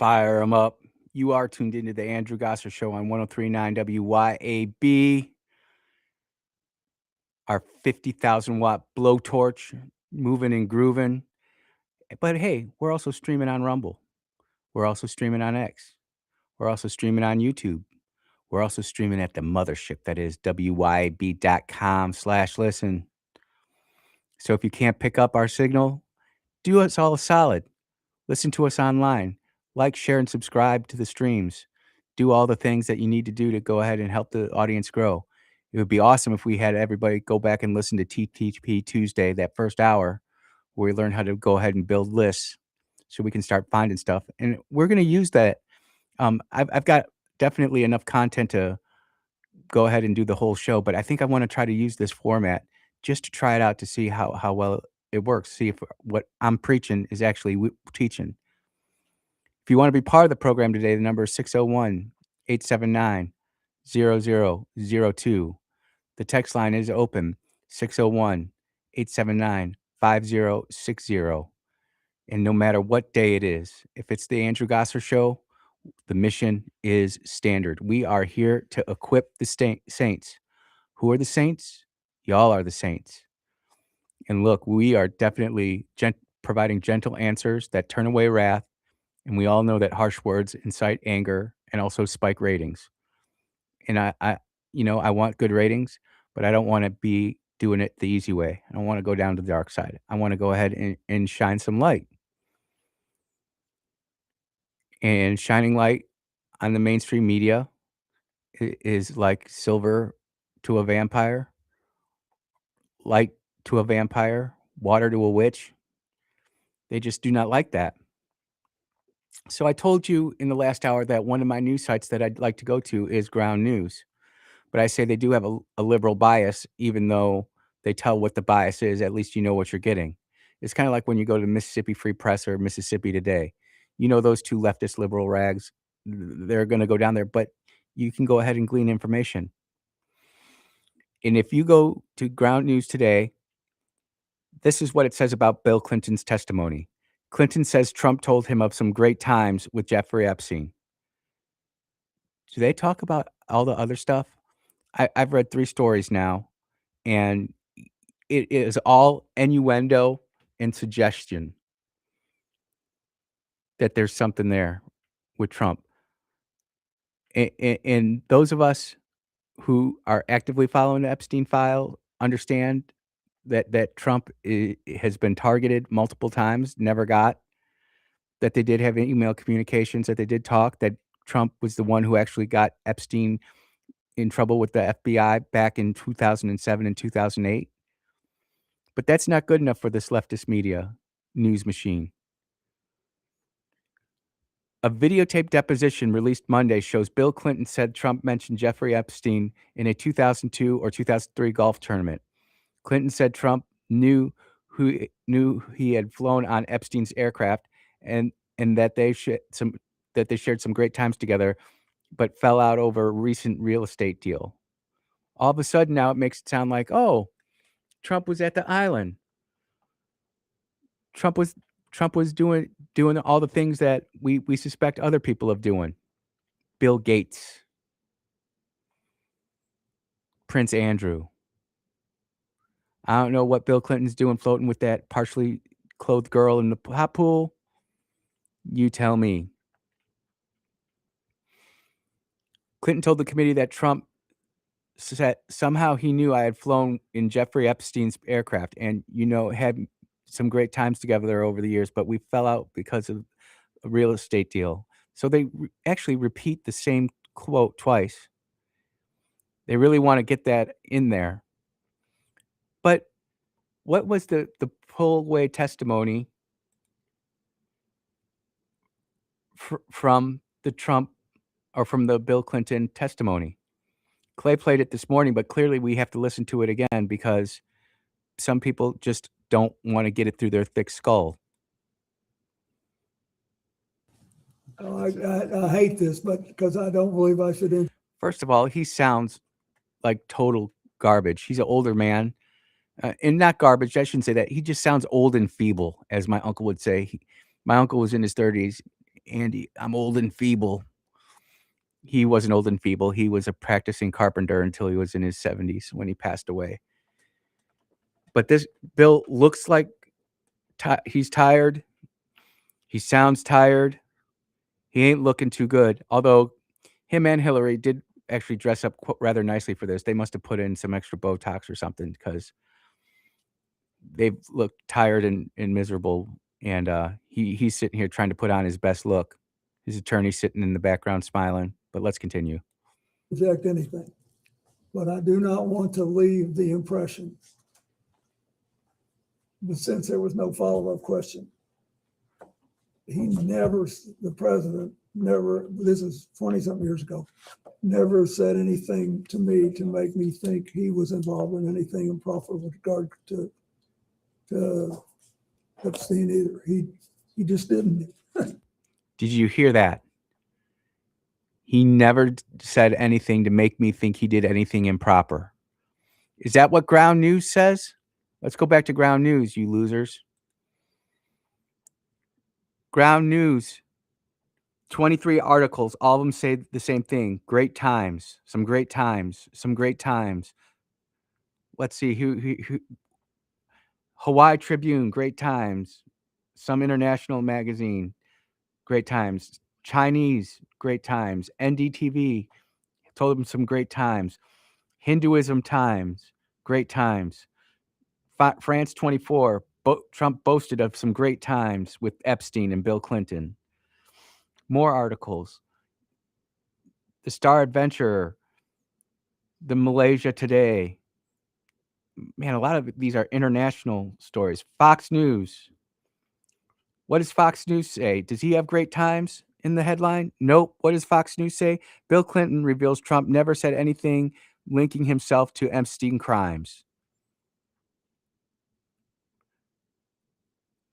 Fire them up. You are tuned into the Andrew Gosser Show on 103.9 WYAB. Our 50,000 watt blowtorch moving and grooving. But hey, we're also streaming on Rumble. We're also streaming on X. We're also streaming on YouTube. We're also streaming at the mothership that is wyab.com/listen. So if you can't pick up our signal, do us all a solid. Listen to us online. Like, share, and subscribe to the streams. Do all the things that you need to do to go ahead and help the audience grow. It would be awesome if we had everybody go back and listen to TTP Tuesday, that first hour, where we learn how to go ahead and build lists so we can start finding stuff. And we're going to use that. I've got definitely enough content to go ahead and do the whole show, but I think I want to try to use this format just to try it out to see how well it works, see if what I'm preaching is actually teaching. If you want to be part of the program today, the number is 601-879-0002. The text line is open, 601-879-5060. And no matter what day it is, if it's the Andrew Gosser Show, the mission is standard. We are here to equip the saints. Who are the saints? Y'all are the saints. And look, we are definitely providing gentle answers that turn away wrath. And we all know that harsh words incite anger and also spike ratings. And I want good ratings, but I don't want to be doing it the easy way. I don't want to go down to the dark side. I want to go ahead and shine some light. And shining light on the mainstream media is like silver to a vampire, light to a vampire, water to a witch. They just do not like that. So I told you in the last hour that one of my news sites that I'd like to go to is Ground News. But I say they do have a liberal bias, even though they tell what the bias is. At least you know what you're getting. It's kind of like when you go to Mississippi Free Press or Mississippi Today. You know those two leftist liberal rags, they're going to go down there, but you can go ahead and glean information. And if you go to Ground News today, this is what it says about Bill Clinton's testimony. Clinton says Trump told him of some great times with Jeffrey Epstein. Do they talk about all the other stuff? I've read 3 stories now, and it is all innuendo and suggestion that there's something there with Trump. And those of us who are actively following the Epstein file understand that Trump has been targeted multiple times, never got, that they did have email communications, that they did talk, that Trump was the one who actually got Epstein in trouble with the FBI back in 2007 and 2008. But that's not good enough for this leftist media news machine. A videotape deposition released Monday shows Bill Clinton said Trump mentioned Jeffrey Epstein in a 2002 or 2003 golf tournament. Clinton said Trump knew he had flown on Epstein's aircraft and that they shared some great times together, but fell out over a recent real estate deal. All of a sudden now it makes it sound like, oh, Trump was at the island. Trump was doing all the things that we suspect other people of doing. Bill Gates, Prince Andrew. I don't know what Bill Clinton's doing floating with that partially clothed girl in the hot pool. You tell me. Clinton told the committee that Trump said somehow he knew I had flown in Jeffrey Epstein's aircraft and, had some great times together over the years, but we fell out because of a real estate deal. So they actually repeat the same quote twice. They really want to get that in there. But what was the pull-away testimony from the Trump or from the Bill Clinton testimony? Clay played it this morning, but clearly we have to listen to it again because some people just don't want to get it through their thick skull. I hate this, but because I don't believe I should. First of all, he sounds like total garbage. He's an older man. And not garbage, I shouldn't say that. He just sounds old and feeble, as my uncle would say. My uncle was in his 30s, Andy, I'm old and feeble. He wasn't old and feeble. He was a practicing carpenter until he was in his 70s when he passed away. But this Bill looks like he's tired. He sounds tired. He ain't looking too good. Although him and Hillary did actually dress up rather nicely for this. They must have put in some extra Botox or something because they looked tired and miserable. And he's sitting here trying to put on his best look. His attorney sitting in the background smiling. But let's continue. Reject anything, but I do not want to leave the impression, but since there was no follow-up question, the president never, this is 20-something years ago, never said anything to me to make me think he was involved in anything improper with regard to Epstein either. He just didn't. Did you hear that? He never said anything to make me think he did anything improper. Is that what Ground News says? Let's go back to Ground News, you losers. Ground News, 23 articles, all of them say the same thing. Great times, some great times, some great times. Let's see, who Hawaii Tribune, great times. Some international magazine, great times. Chinese, great times. NDTV, told them some great times. Hinduism Times, great times. France 24, Trump boasted of some great times with Epstein and Bill Clinton. More articles. The Star Adventurer, the Malaysia Today. Man, a lot of these are international stories. Fox News. What does Fox News say? Does he have great times in the headline? Nope. What does Fox News say? Bill Clinton reveals Trump never said anything linking himself to Epstein crimes.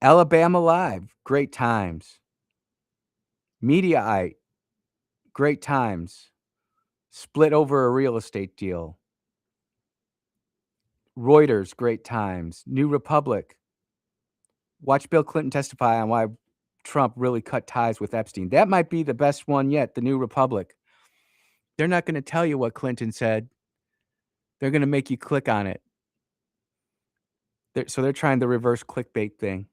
Alabama Live, great times. Mediaite, great times. Split over a real estate deal. Reuters, great times. New Republic. Watch Bill Clinton testify on why Trump really cut ties with Epstein. That might be the best one yet, the New Republic. They're not going to tell you what Clinton said. They're going to make you click on it. So they're trying the reverse clickbait thing.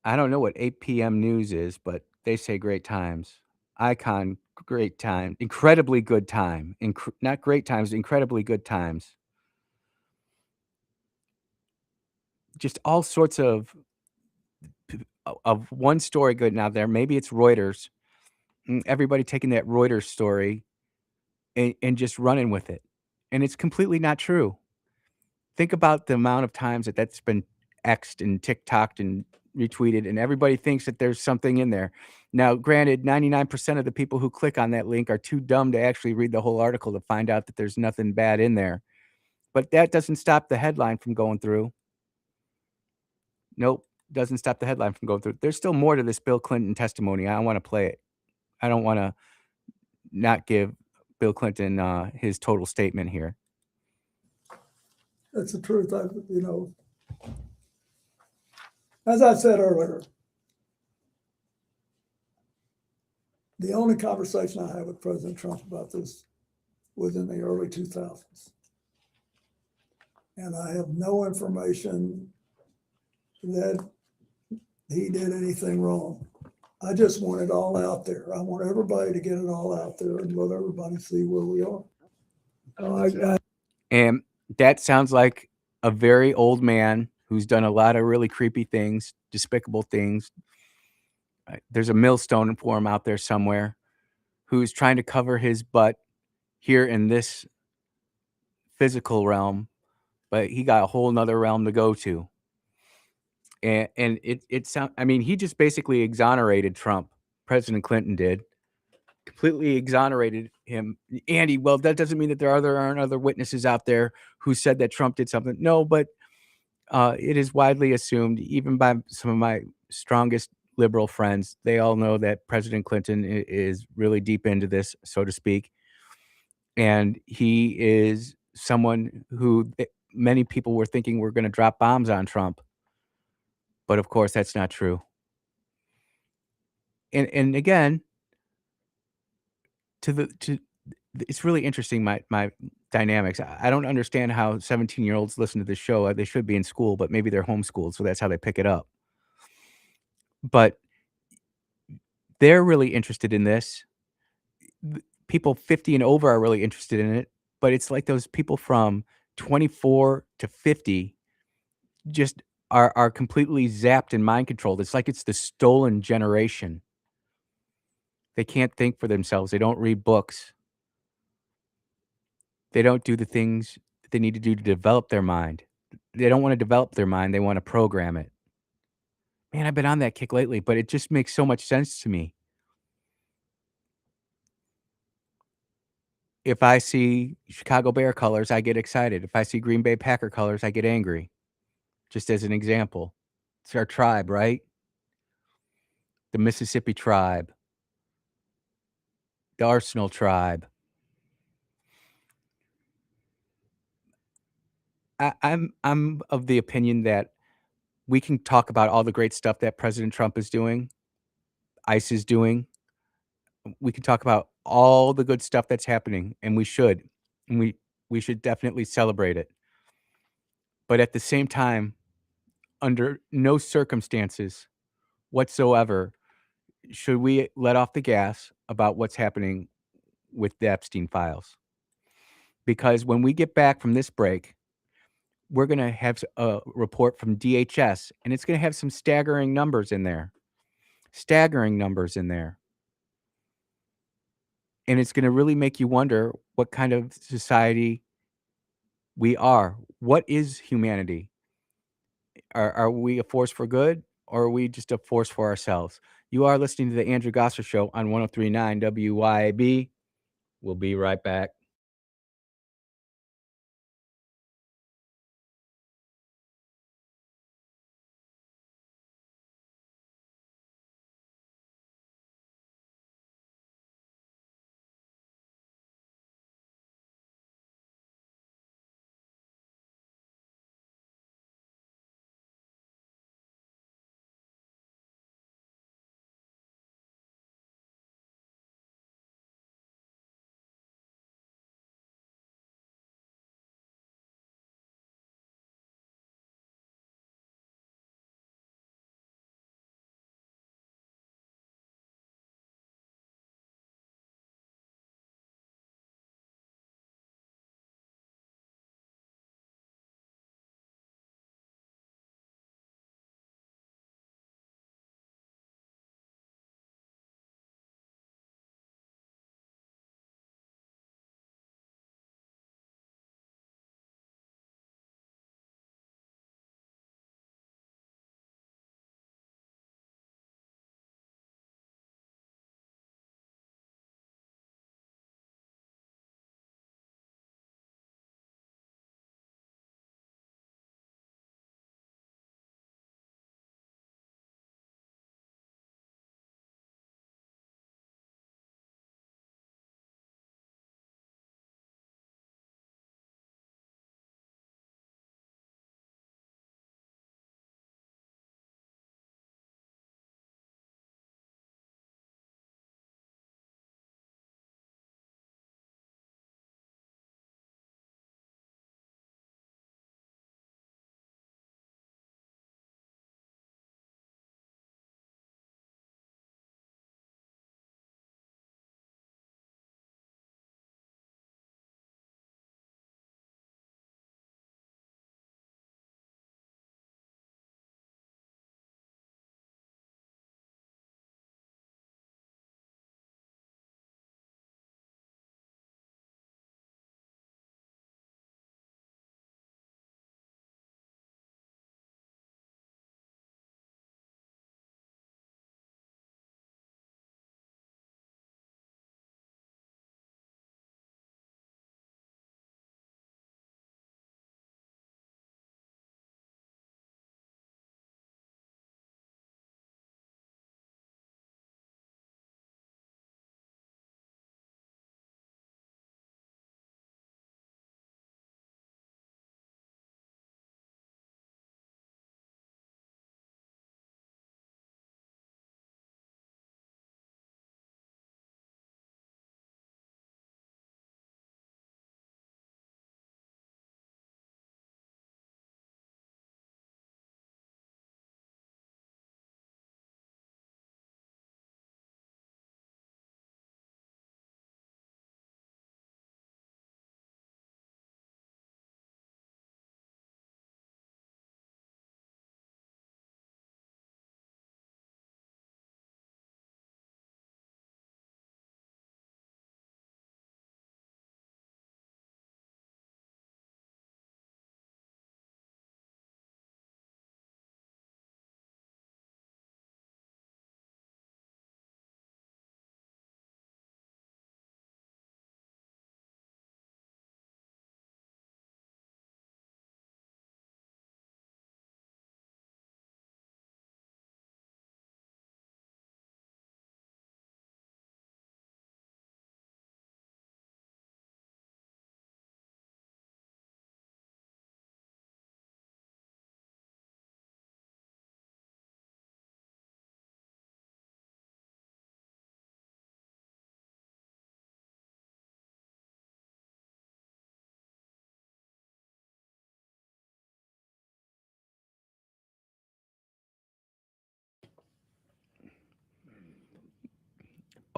I don't know what 8 p.m. news is, but they say great times. Icon, great time. Incredibly good time. Not great times, incredibly good times. Just all sorts of one story good out there. Maybe it's Reuters. Everybody taking that Reuters story and just running with it. And it's completely not true. Think about the amount of times that's been X'd and TikToked and retweeted, and everybody thinks that there's something in there. Now, granted, 99% of the people who click on that link are too dumb to actually read the whole article to find out that there's nothing bad in there. But that doesn't stop the headline from going through. Nope, doesn't stop the headline from going through. There's still more to this Bill Clinton testimony. I don't want to play it. I don't want to not give Bill Clinton his total statement here. That's the truth. As I said earlier, the only conversation I had with President Trump about this was in the early 2000s. And I have no information that he did anything wrong. I just want it all out there. I want everybody to get it all out there and let everybody see where we are. And that sounds like a very old man who's done a lot of really creepy things, despicable things. There's a millstone for him out there somewhere who's trying to cover his butt here in this physical realm, but he got a whole nother realm to go to. And it sounds, I mean, he just basically exonerated Trump. President Clinton did. Completely exonerated him. Andy, well, that doesn't mean that there aren't other witnesses out there who said that Trump did something. No, but it is widely assumed, even by some of my strongest liberal friends, they all know that President Clinton is really deep into this, so to speak. And he is someone who many people were thinking were going to drop bombs on Trump. But of course, that's not true. And again, to it's really interesting, my dynamics. I don't understand how 17-year-olds listen to this show. They should be in school, but maybe they're homeschooled, so that's how they pick it up. But they're really interested in this. People 50 and over are really interested in it, but it's like those people from 24 to 50 just are completely zapped and mind controlled. It's like it's the stolen generation. They can't think for themselves. They don't read books. They don't do the things that they need to do to develop their mind. They don't wanna develop their mind, they wanna program it. Man, I've been on that kick lately, but it just makes so much sense to me. If I see Chicago Bear colors, I get excited. If I see Green Bay Packer colors, I get angry, just as an example. It's our tribe, right? The Mississippi tribe, the Arsenal tribe. I'm of the opinion that we can talk about all the great stuff that President Trump is doing, ICE is doing. We can talk about all the good stuff that's happening, and we should, and we should definitely celebrate it. But at the same time, under no circumstances whatsoever should we let off the gas about what's happening with the Epstein files. Because when we get back from this break, we're going to have a report from DHS, and it's going to have some staggering numbers in there. Staggering numbers in there. And it's going to really make you wonder what kind of society we are. What is humanity? Are we a force for good, or are we just a force for ourselves? You are listening to the Andrew Gosser Show on 103.9 WYAB. We'll be right back.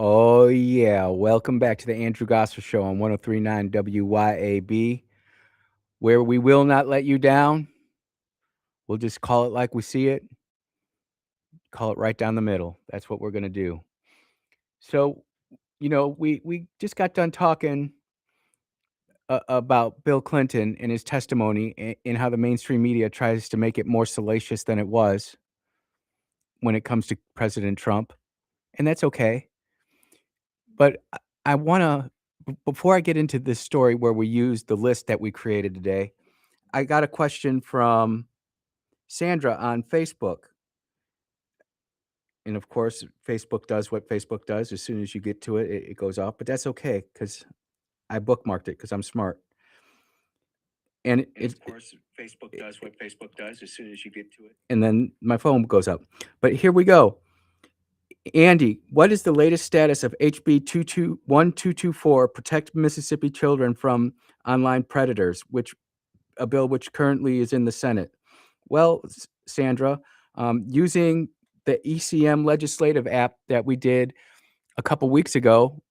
Oh, yeah. Welcome back to the Andrew Gosser Show on 1039 WYAB, where we will not let you down. We'll just call it like we see it, call it right down the middle. That's what we're going to do. So, we just got done talking about Bill Clinton and his testimony and how the mainstream media tries to make it more salacious than it was when it comes to President Trump. And that's okay. But I want to, before I get into this story where we use the list that we created today, I got a question from Sandra on Facebook. And of course, Facebook does what Facebook does. As soon as you get to it, it goes off. But that's okay because I bookmarked it because I'm smart. And of course, Facebook does what Facebook does as soon as you get to it. And then my phone goes up. But here we go. Andy, what is the latest status of HB 1224, Protect Mississippi Children from Online Predators, a bill which currently is in the Senate? Well, Sandra, using the ECM legislative app that we did a couple weeks ago,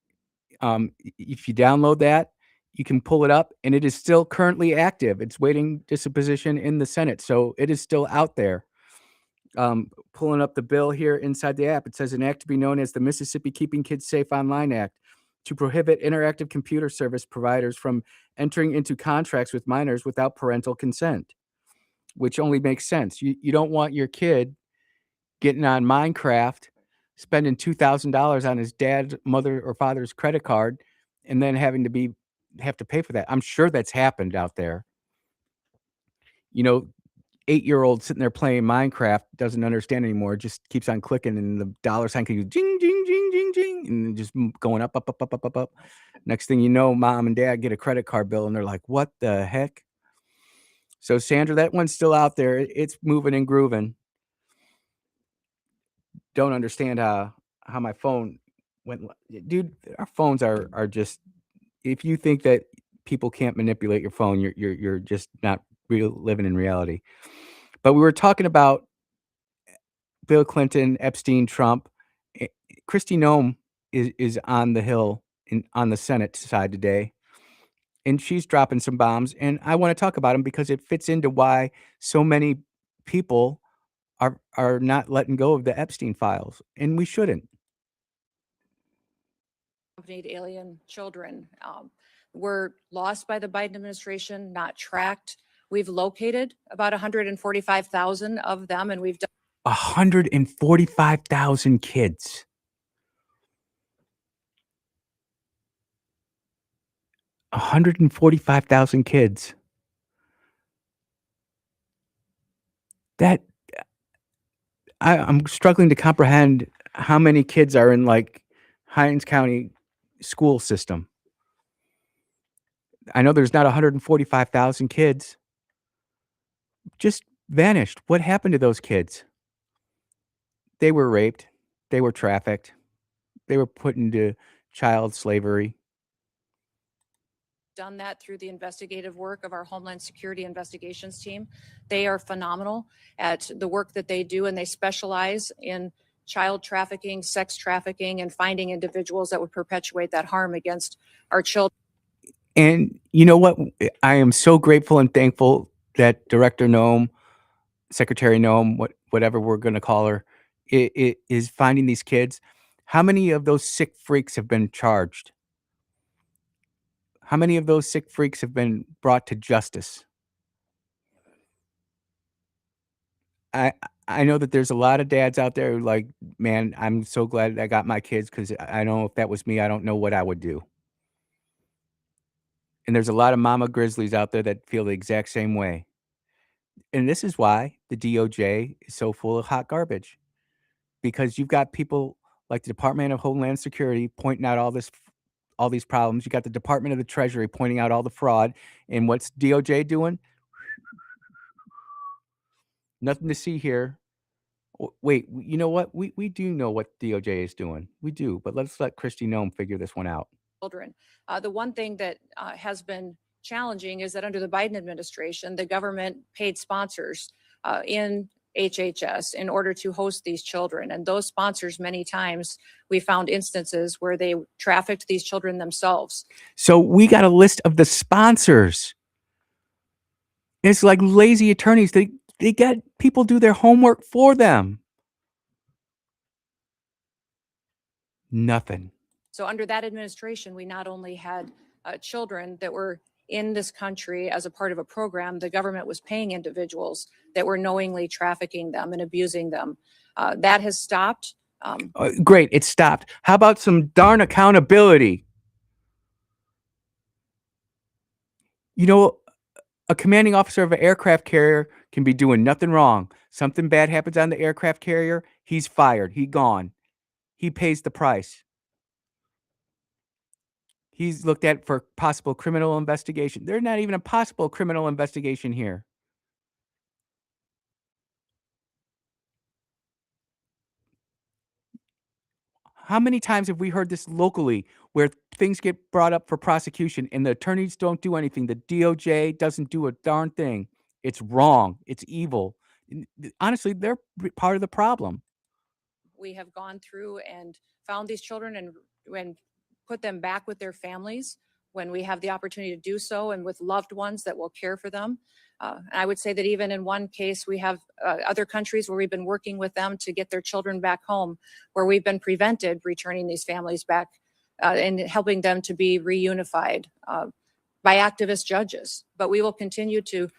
if you download that, you can pull it up, and it is still currently active. It's waiting disposition in the Senate, so it is still out there. Pulling up the bill here inside the app, it says an act to be known as the Mississippi Keeping Kids Safe Online Act to prohibit interactive computer service providers from entering into contracts with minors without parental consent, which only makes sense. You don't want your kid getting on Minecraft, spending $2,000 on his dad's, mother, or father's credit card, and then have to pay for that. I'm sure that's happened out there. 8-year-old sitting there playing Minecraft doesn't understand anymore, just keeps on clicking, and the dollar sign can go jing, jing, jing, jing, jing, and just going up, up, up, up, up, up, up. Next thing you know, mom and dad get a credit card bill, and they're like, what the heck? So, Sandra, that one's still out there. It's moving and grooving. Don't understand how my phone went. Dude, our phones are just, if you think that people can't manipulate your phone, you're just not living in reality. But we were talking about Bill Clinton, Epstein, Trump. Kristi Noem is on the Hill on the Senate side today, and she's dropping some bombs. And I want to talk about them because it fits into why so many people are not letting go of the Epstein files, and we shouldn't. Accompanied alien children were lost by the Biden administration, not tracked. We've located about 145,000 of them, and we've done 145,000 kids. 145,000 kids. That I'm struggling to comprehend how many kids are in like Hinds County school system. I know there's not 145,000 kids. Just vanished. What happened to those kids? They were raped. They were trafficked. They were put into child slavery. done that through the investigative work of our Homeland Security Investigations team. They are phenomenal at the work that they do, and they specialize in child trafficking, sex trafficking, and finding individuals that would perpetuate that harm against our children. And you know what? I am so grateful and thankful that Director Noem, Secretary Noem, whatever we're going to call her, is finding these kids. How many of those sick freaks have been charged? How many of those sick freaks have been brought to justice? I know that there's a lot of dads out there who like, man, I'm so glad I got my kids because I know if that was me, I don't know what I would do. And there's a lot of mama grizzlies out there that feel the exact same way. And this is why the DOJ is so full of hot garbage, because you've got people like the Department of Homeland Security pointing out all these problems. You got the Department of the Treasury pointing out all the fraud. And what's DOJ doing? Nothing to see here. Wait, you know what? We do know what DOJ is doing. We do, but let's let Kristi Noem figure this one out. Children. The one thing that has been challenging is that under the Biden administration, the government paid sponsors in HHS in order to host these children. And those sponsors, many times, we found instances where they trafficked these children themselves. So we got a list of the sponsors. It's like lazy attorneys. They get people do their homework for them. Nothing. So under that administration, we not only had children that were in this country as a part of a program, the government was paying individuals that were knowingly trafficking them and abusing them. That has stopped. Great, it stopped. How about some darn accountability? You know, a commanding officer of an aircraft carrier can be doing nothing wrong. Something bad happens on the aircraft carrier, he's fired, he's gone. He pays the price. He's looked at for possible criminal investigation. There's not even a possible criminal investigation here. How many times have we heard this locally where things get brought up for prosecution and the attorneys don't do anything? The DOJ doesn't do a darn thing. It's wrong. It's evil. Honestly, they're part of the problem. We have gone through and found these children and put them back with their families when we have the opportunity to do so, and with loved ones that will care for them. I would say that even in one case, we have other countries where we've been working with them to get their children back home, where we've been prevented returning these families back and helping them to be reunified by activist judges. But we will continue to.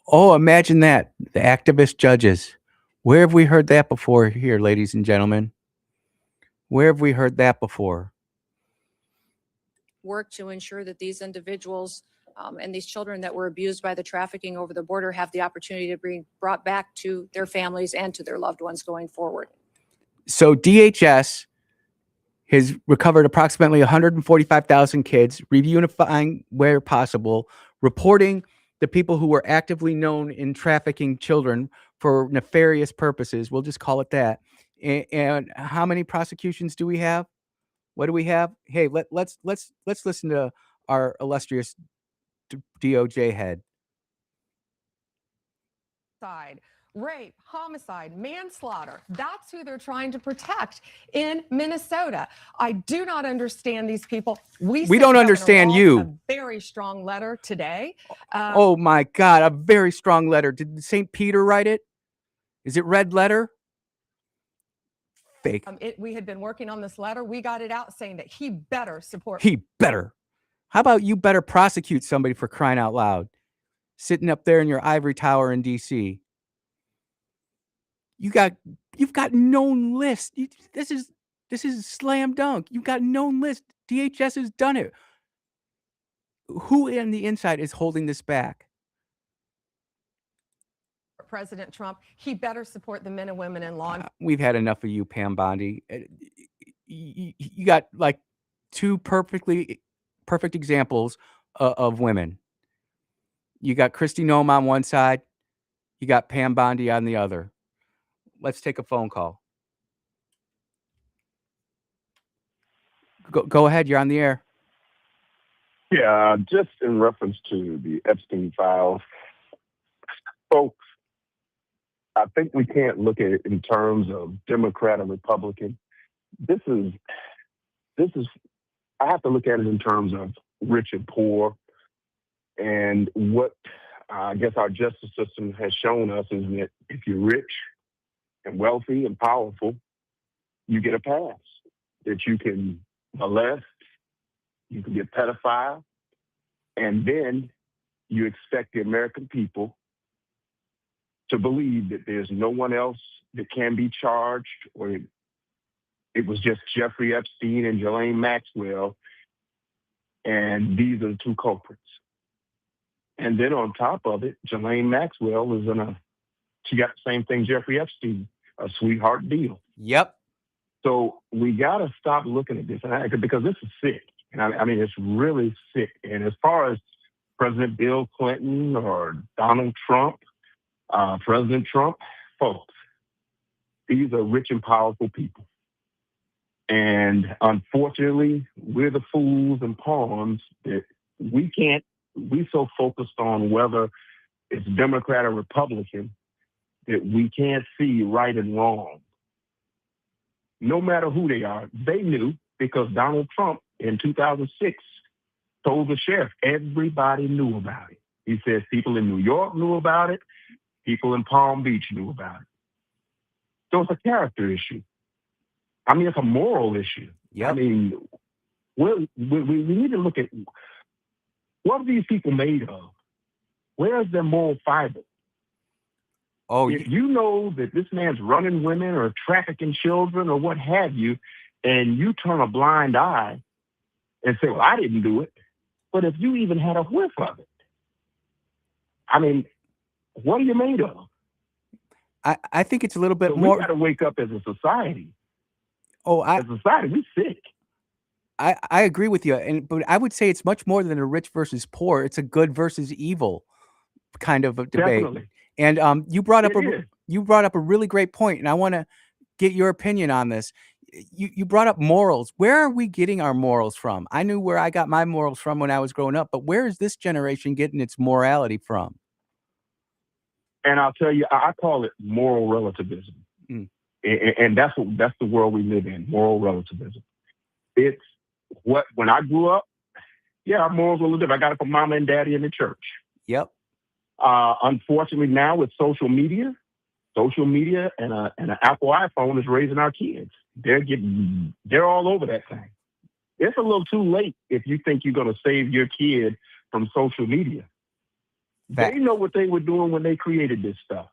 Oh, imagine that. The activist judges. Where have we heard that before here, ladies and gentlemen? Where have we heard that before? Work to ensure that these individuals and these children that were abused by the trafficking over the border have the opportunity to be brought back to their families and to their loved ones going forward. So DHS has recovered approximately 145,000 kids, reunifying where possible, reporting the people who were actively known in trafficking children for nefarious purposes. We'll just call it that. And how many prosecutions do we have? What do we have? Hey, let's listen to our illustrious DOJ head. Rape, homicide, manslaughter. That's who they're trying to protect in Minnesota. I do not understand these people. We don't understand you. A very strong letter today. Oh my God, a very strong letter. Did St. Peter write it? Is it red letter? Fake. We had been working on this letter. We got it out saying that he better support. He better. How about you better prosecute somebody, for crying out loud? Sitting up there in your ivory tower in DC. You've got known lists. This is slam dunk. You've got known lists. DHS has done it. Who in the inside is holding this back? President Trump. He better support the men and women in law. We've had enough of you, Pam Bondi. You got like two perfect examples of women. You got Kristi Noem on one side. You got Pam Bondi on the other. Let's take a phone call. Go ahead. You're on the air. Yeah, just in reference to the Epstein files, folks, I think we can't look at it in terms of Democrat or Republican. This is, I have to look at it in terms of rich and poor. And what I guess our justice system has shown us is that if you're rich and wealthy and powerful, you get a pass, that you can molest, you can be a pedophile, and then you expect the American people to believe that there's no one else that can be charged, or it was just Jeffrey Epstein and Ghislaine Maxwell, and these are the two culprits. And then on top of it, Ghislaine Maxwell is she got the same thing Jeffrey Epstein, a sweetheart deal. Yep. So we got to stop looking at this, because this is sick. And I mean, it's really sick. And as far as President Bill Clinton or Donald Trump, President Trump, folks, these are rich and powerful people. And unfortunately, we're the fools and pawns that we so focused on whether it's Democrat or Republican that we can't see right and wrong, no matter who they are. They knew because Donald Trump in 2006 told the sheriff, everybody knew about it. He says people in New York knew about it, people in Palm Beach knew about it. So it's a character issue. I mean, it's a moral issue. Yep. I mean, we need to look at what are these people made of? Where is their moral fiber? Oh, If you know that this man's running women or trafficking children or what have you, and you turn a blind eye and say, well, I didn't do it. But if you even had a whiff of it, I mean, what are you made of? I think it's a little bit So more. we got to wake up as a society. Oh, As a society, we sick. I agree with you, but I would say it's much more than a rich versus poor. It's a good versus evil kind of a debate. Definitely. And you brought up It is. a really great point, and I want to get your opinion on this. You brought up morals. Where are we getting our morals from? I knew where I got my morals from when I was growing up, but where is this generation getting its morality from? And I'll tell you, I call it moral relativism. Mm. And that's the world we live in, moral relativism. It's when I grew up, yeah, our morals were a little different. I got it from mama and daddy in the church. Yep. Unfortunately, now with social media and an Apple iPhone is raising our kids. They're all over that thing. It's a little too late if you think you're going to save your kid from social media. Fact. They know what they were doing when they created this stuff.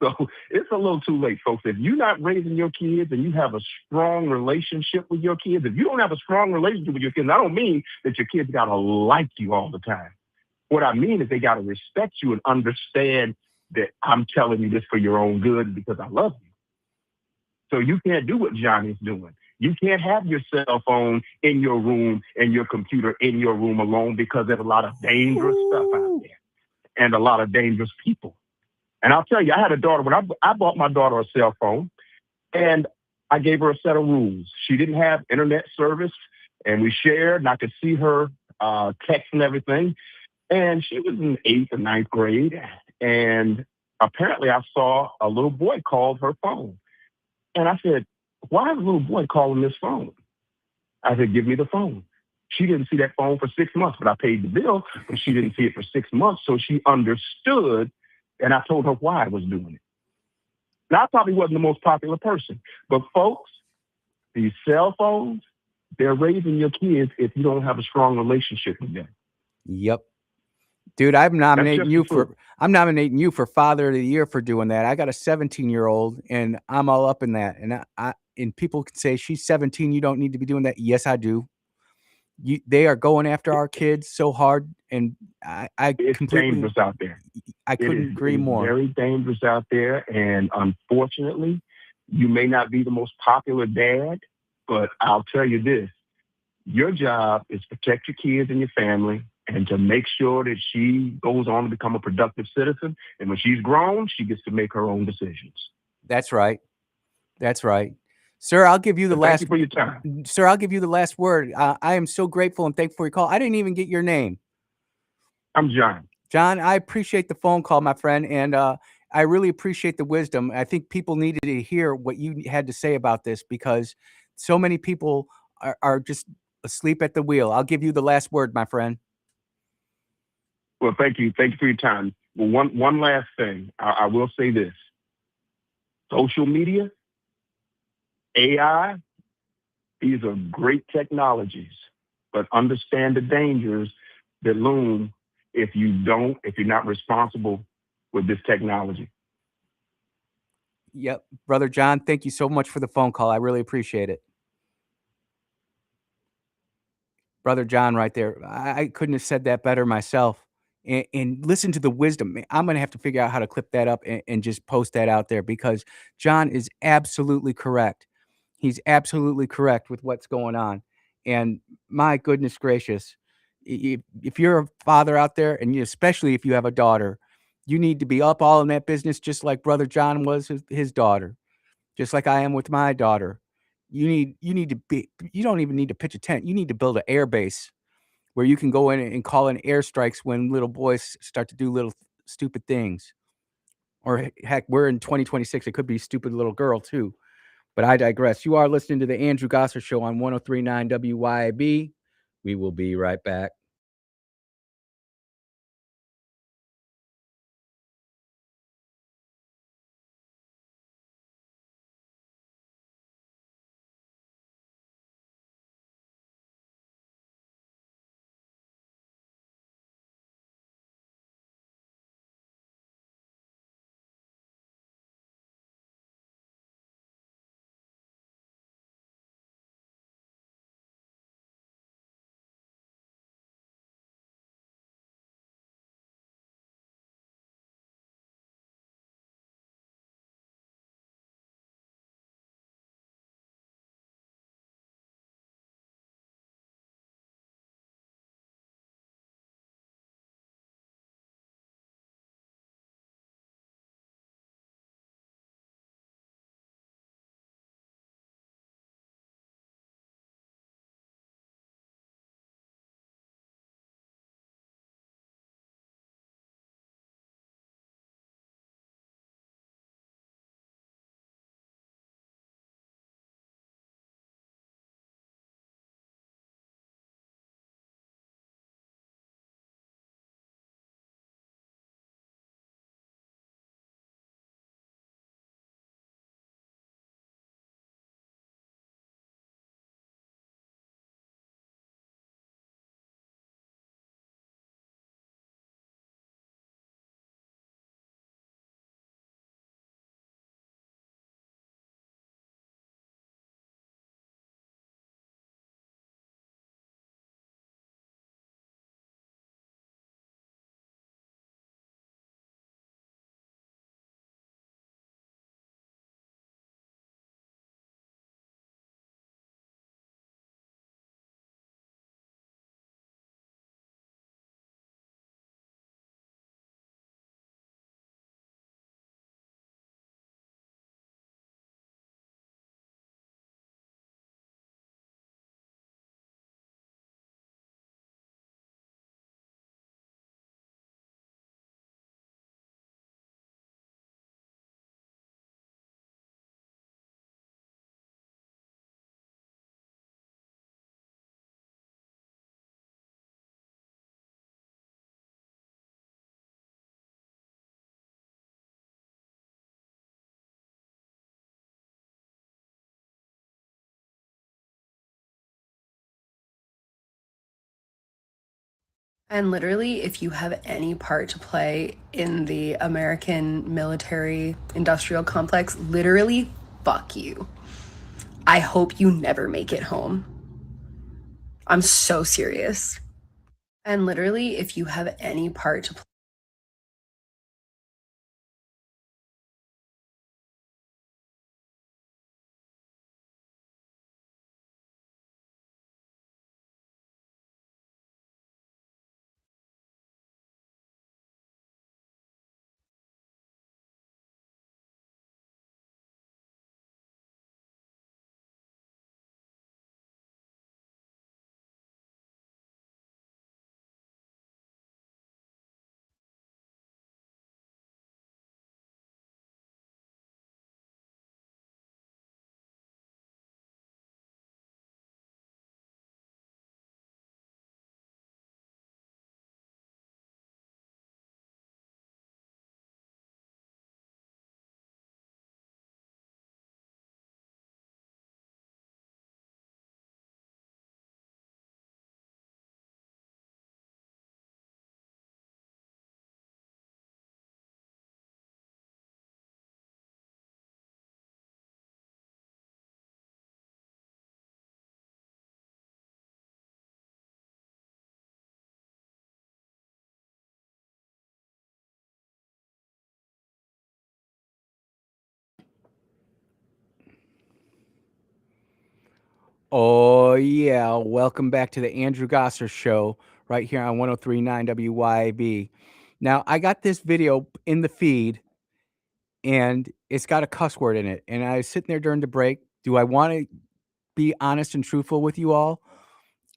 So it's a little too late, folks. If you're not raising your kids and you have a strong relationship with your kids, if you don't have a strong relationship with your kids, I don't mean that your kids got to like you all the time. What I mean is they got to respect you and understand that I'm telling you this for your own good because I love you. So you can't do what Johnny's doing. You can't have your cell phone in your room and your computer in your room alone because there's a lot of dangerous stuff out there and a lot of dangerous people. And I'll tell you, I had a daughter. When I bought my daughter a cell phone, and I gave her a set of rules. She didn't have internet service, and we shared, and I could see her text and everything. And she was in 8th or 9th grade, and apparently I saw a little boy called her phone. And I said, why is a little boy calling this phone? I said, give me the phone. She didn't see that phone for 6 months, but I paid the bill, but she didn't see it for 6 months. So she understood, and I told her why I was doing it. Now, I probably wasn't the most popular person, but folks, these cell phones, they're raising your kids if you don't have a strong relationship with them. Yep. Dude, I'm nominating just you the truth. for Father of the Year for doing that. I got a 17-year-old and I'm all up in that. And and people can say she's 17, you don't need to be doing that. Yes, I do. They are going after our kids so hard, and It's dangerous out there. I couldn't agree more. Very dangerous out there, and unfortunately, you may not be the most popular dad, but I'll tell you this: your job is to protect your kids and your family, and to make sure that she goes on to become a productive citizen. And when she's grown, she gets to make her own decisions. That's right. That's right. Sir, I'll give you the Thank you for your time. Sir, I'll give you the last word. I am so grateful and thankful for your call. I didn't even get your name. I'm John. John, I appreciate the phone call, my friend, and I really appreciate the wisdom. I think people needed to hear what you had to say about this because so many people are just asleep at the wheel. I'll give you the last word, my friend. Well, thank you. Thank you for your time. Well, one last thing. I will say this. Social media, AI, these are great technologies, but understand the dangers that loom if you're not responsible with this technology. Yep. Brother John, thank you so much for the phone call. I really appreciate it. Brother John right there. I couldn't have said that better myself. And listen to the wisdom. I'm going to have to figure out how to clip that up and just post that out there because John is absolutely correct. He's absolutely correct with what's going on. And my goodness gracious, if you're a father out there, and especially if you have a daughter, you need to be up all in that business, just like Brother John was his daughter, just like I am with my daughter. You need to be. You don't even need to pitch a tent. You need to build an air base where you can go in and call in airstrikes when little boys start to do little stupid things. Or heck, we're in 2026. It could be stupid little girl too. But I digress. You are listening to the Andrew Gosser Show on 103.9 WYAB. We will be right back. And literally, if you have any part to play in the American military industrial complex, literally, fuck you. I hope you never make it home. I'm so serious. And literally, if you have any part to play, Oh, yeah. Welcome back to the Andrew Gosser Show right here on 103.9 WYAB. Now, I got this video in the feed, and it's got a cuss word in it. And I was sitting there during the break. Do I want to be honest and truthful with you all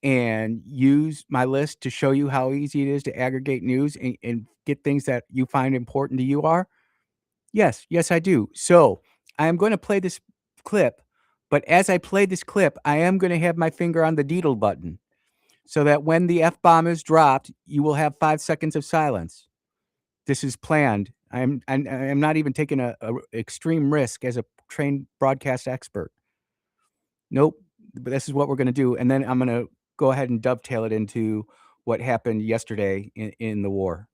and use my list to show you how easy it is to aggregate news and get things that you find important to you are? Yes, yes, I do. So I am going to play this clip, but as I play this clip, I am going to have my finger on the deedle button so that when the F bomb is dropped, you will have 5 seconds of silence. This is planned. I'm not even taking a extreme risk as a trained broadcast expert. Nope. But this is what we're going to do, and then I'm going to go ahead and dovetail it into what happened yesterday in the war.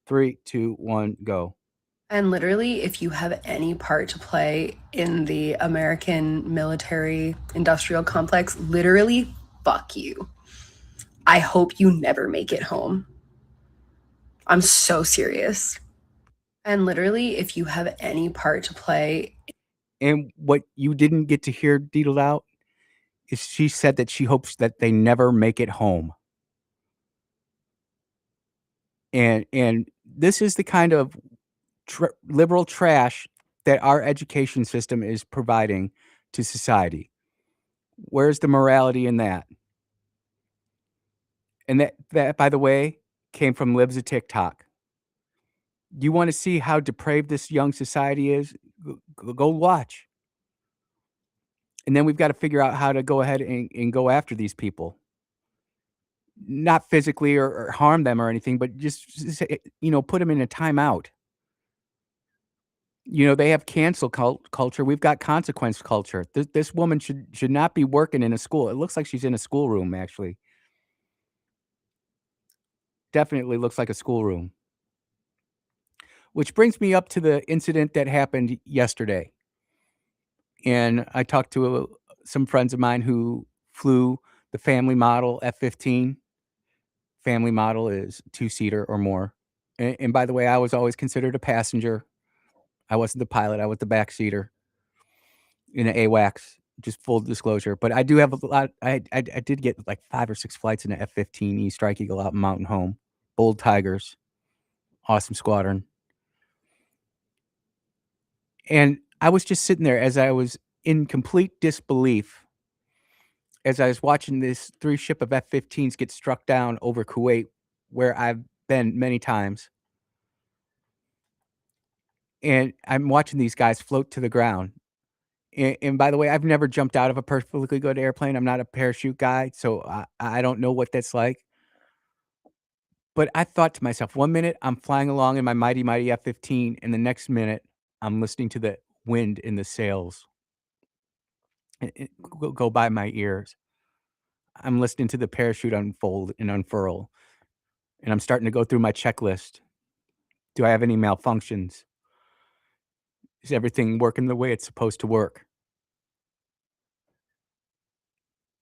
3, 2, 1, go. And literally, if you have any part to play in the American military industrial complex, literally, fuck you. I hope you never make it home. I'm so serious. And literally, if you have any part to play. And what you didn't get to hear deedled out is she said that she hopes that they never make it home. And this is the kind of liberal trash that our education system is providing to society. Where's the morality in that? And that, by the way, came from Libs of TikTok. You wanna see how depraved this young society is? Go watch. And then we've gotta figure out how to go ahead and go after these people. Not physically or harm them or anything, but just say, put them in a timeout. They have cancel culture, we've got consequence culture. This woman should not be working in a school. It looks like she's in a schoolroom, actually. Definitely looks like a schoolroom. Which brings me up to the incident that happened yesterday. And I talked to some friends of mine who flew the family model F-15. Family model is two-seater or more. And by the way, I was always considered a passenger. I wasn't the pilot, I was the backseater in an AWACS, just full disclosure. But I do have a lot. I did get like 5 or 6 flights in the F-15E Strike Eagle out in Mountain Home. Bold Tigers. Awesome squadron. And I was just sitting there as I was in complete disbelief as I was watching this 3 ship of F-15s get struck down over Kuwait, where I've been many times. And I'm watching these guys float to the ground. And by the way, I've never jumped out of a perfectly good airplane. I'm not a parachute guy, so I don't know what that's like. But I thought to myself, 1 minute, I'm flying along in my mighty, mighty F-15, and the next minute, I'm listening to the wind in the sails go by my ears. I'm listening to the parachute unfold and unfurl, and I'm starting to go through my checklist. Do I have any malfunctions? Is everything working the way it's supposed to work?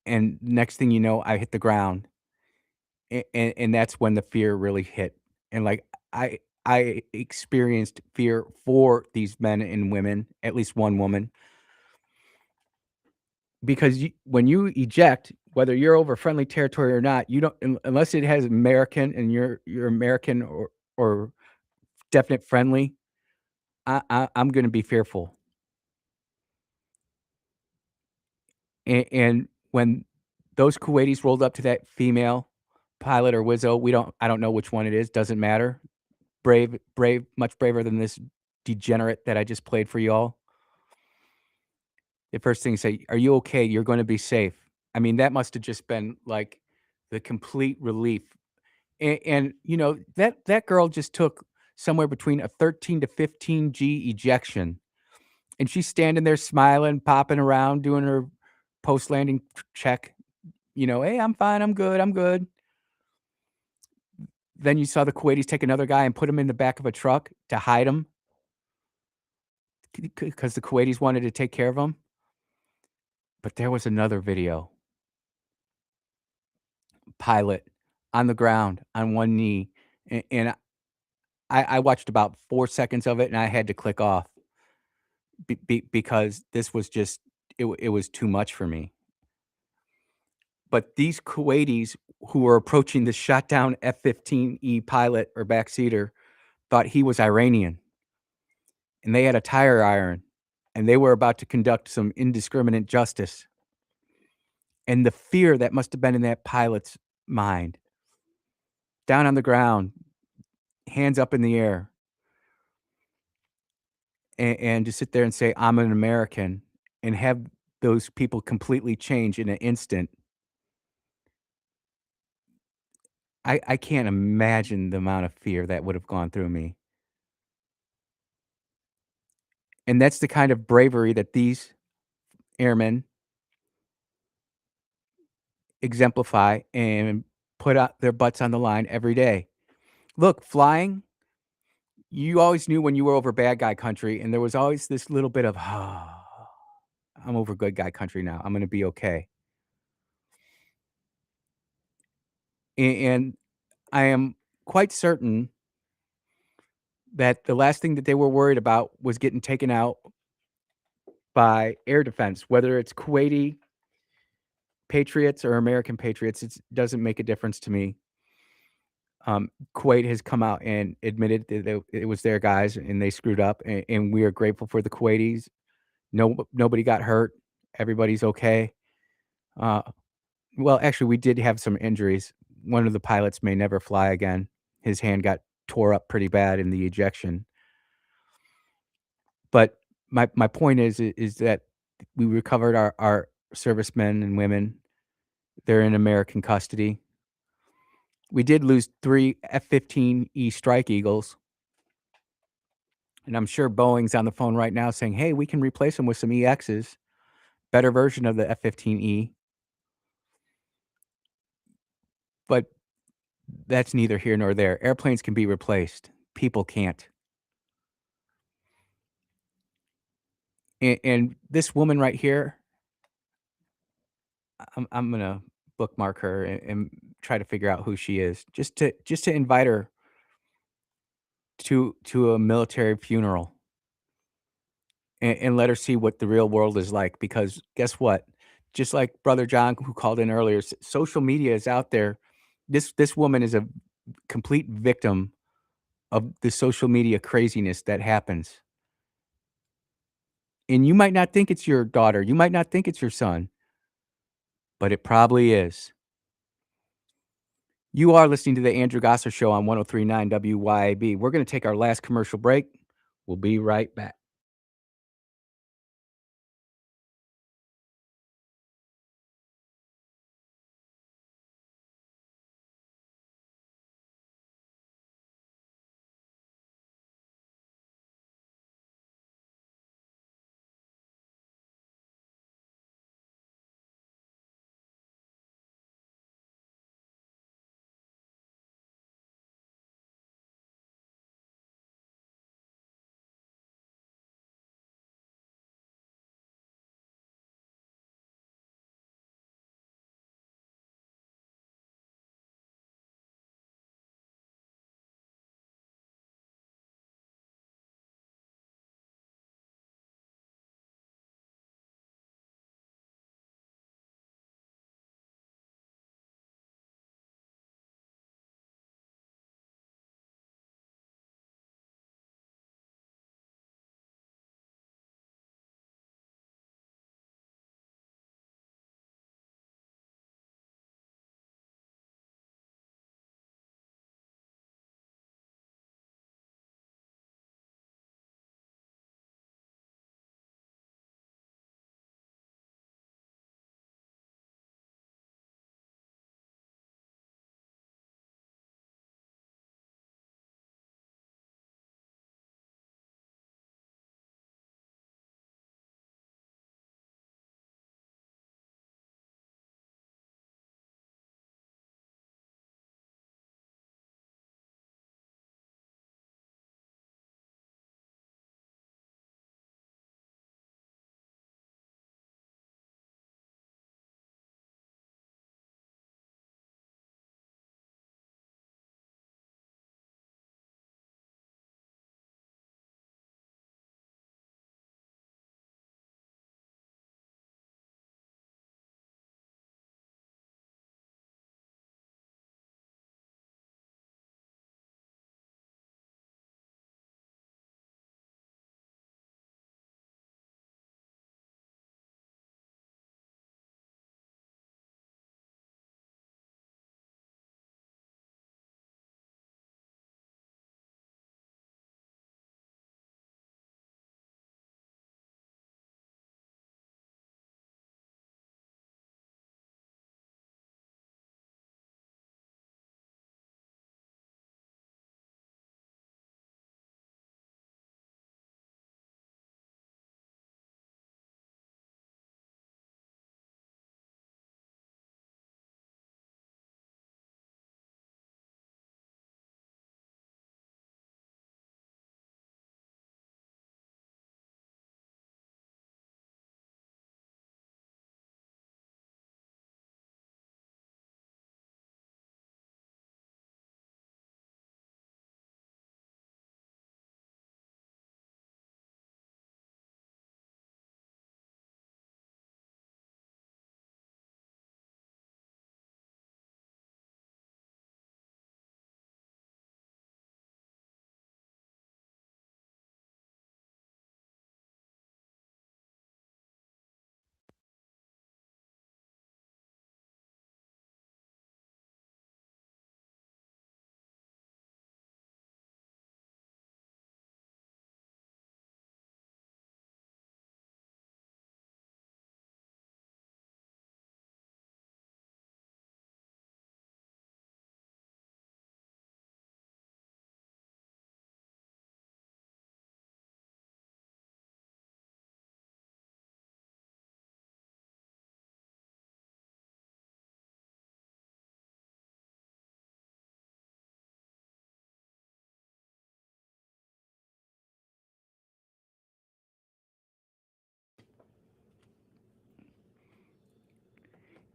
And next thing you know, I hit the ground, and that's when the fear really hit. And like I experienced fear for these men and women, at least one woman, because when you eject, whether you're over friendly territory or not, you don't unless it has American and you're American or definite friendly. I'm going to be fearful. And when those Kuwaitis rolled up to that female pilot or Wizzo, I don't know which one it is, doesn't matter. Brave, much braver than this degenerate that I just played for y'all. The first thing you say, "Are you okay? You're gonna be safe." I mean, that must have just been, like, the complete relief. And that girl just took somewhere between a 13 to 15 G ejection, and she's standing there smiling, popping around, doing her post-landing check, "Hey, I'm fine, I'm good, I'm good." Then you saw the Kuwaitis take another guy and put him in the back of a truck to hide him because the Kuwaitis wanted to take care of him. But there was another video. Pilot on the ground on one knee, and I watched about 4 seconds of it, and I had to click off because this was just it was too much for me. But these Kuwaitis who were approaching the shot down F-15E pilot or backseater thought he was Iranian, and they had a tire iron, and they were about to conduct some indiscriminate justice. And the fear that must have been in that pilot's mind. Down on the ground, hands up in the air. and to sit there and say, "I'm an American," and have those people completely change in an instant, I can't imagine the amount of fear that would have gone through me. And that's the kind of bravery that these airmen exemplify and put out their butts on the line every day. Look, flying, you always knew when you were over bad guy country, and there was always this little bit of, "Ah, I'm over good guy country now. I'm gonna be okay." And I am quite certain that the last thing that they were worried about was getting taken out by air defense, whether it's Kuwaiti patriots or American patriots, it doesn't make a difference to me. Kuwait has come out and admitted that it was their guys and they screwed up, and we are grateful for the Kuwaitis. Nobody got hurt. Everybody's okay. Uh, well, actually, we did have some injuries. One of the pilots may never fly again. His hand got tore up pretty bad in the ejection. But my point is that we recovered our servicemen and women. They're in American custody. We did lose 3 F-15E Strike Eagles, and I'm sure Boeing's on the phone right now saying, "Hey, we can replace them with some EXs, better version of the F-15E." But that's neither here nor there. Airplanes can be replaced. People can't. And this woman right here, I'm gonna bookmark her and try to figure out who she is, just to invite her to a military funeral and let her see what the real world is like, because guess what? Just like Brother John who called in earlier, social media is out there. This woman is a complete victim of the social media craziness that happens. And you might not think it's your daughter, you might not think it's your son, but it probably is. You are listening to the Andrew Gosser Show on 1039 WYAB. We're going to take our last commercial break. We'll be right back.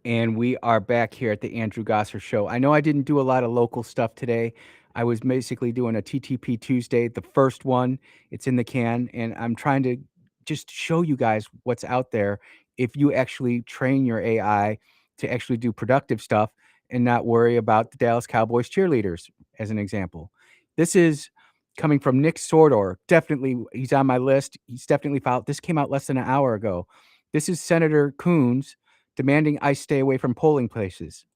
And we are back here at the Andrew Gosser Show. I know I didn't do a lot of local stuff today. I was basically doing a TTP Tuesday, the first one. It's in the can, and I'm trying to just show you guys what's out there if you actually train your AI to actually do productive stuff and not worry about the Dallas Cowboys cheerleaders, as an example. This is coming from Nick Sordor. Definitely, he's on my list. He's definitely filed. This came out less than an hour ago. This is Senator Coons demanding ICE stay away from polling places.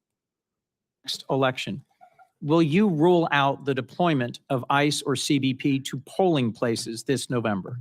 Next election, will you rule out the deployment of ICE or CBP to polling places this November?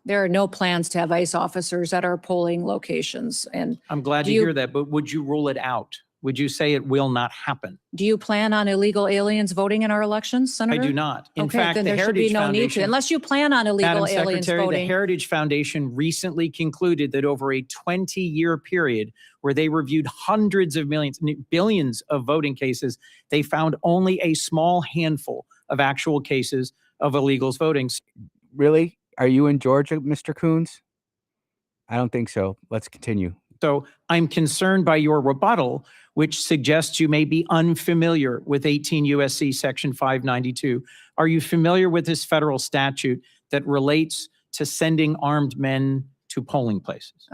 There are no plans to have ICE officers at our polling locations. And I'm glad to hear that, but would you rule it out? Would you say it will not happen? do you plan on illegal aliens voting in our elections, I Senator? do not. In Okay, fact, then the there should be Heritage no need to, Foundation, unless you plan on illegal Madam aliens Secretary, the voting. Heritage Foundation recently concluded that over a 20-year period where they reviewed hundreds of millions, billions of voting cases, they found only a small handful of actual cases of illegals voting. Really? Are you in Georgia, Mr. Coons? I don't think so. Let's continue. So I'm concerned by your rebuttal, which suggests you may be unfamiliar with 18 USC Section 592. Are you familiar with this federal statute that relates to sending armed men to polling places?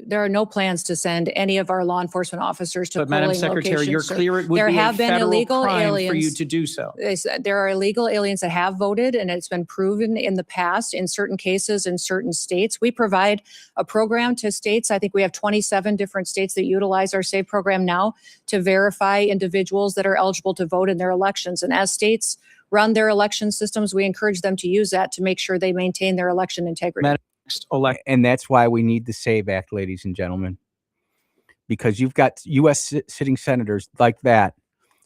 There are no plans to send any of our law enforcement officers to But polling Madam Secretary, you're locations, sir. clear it would There be a have been federal illegal crime for you aliens. to do so. There are illegal aliens that have voted, and it's been proven in the past in certain cases in certain states. We provide a program to states. I think we have 27 different states that utilize our SAVE program now to verify individuals that are eligible to vote in their elections. And as states run their election systems, we encourage them to use that to make sure they maintain their election integrity. Madam, next election. And that's why we need the SAVE Act, ladies and gentlemen, because you've got U.S. sitting senators like that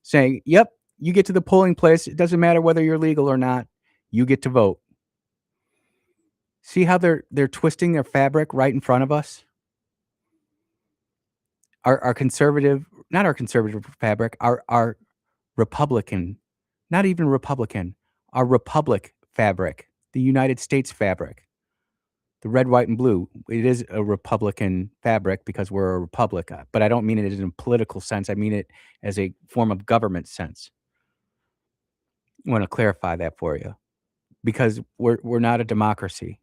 saying, yep, you get to the polling place. It doesn't matter whether you're legal or not. You get to vote. See how they're twisting their fabric right in front of us? Our conservative, not our conservative fabric, our Republican, not even Republican, our Republic fabric, the United States fabric. The red, white, and blue. It is a Republican fabric because we're a republic, but I don't mean it in a political sense. I mean it as a form of government sense. I want to clarify that for you because we're not a democracy.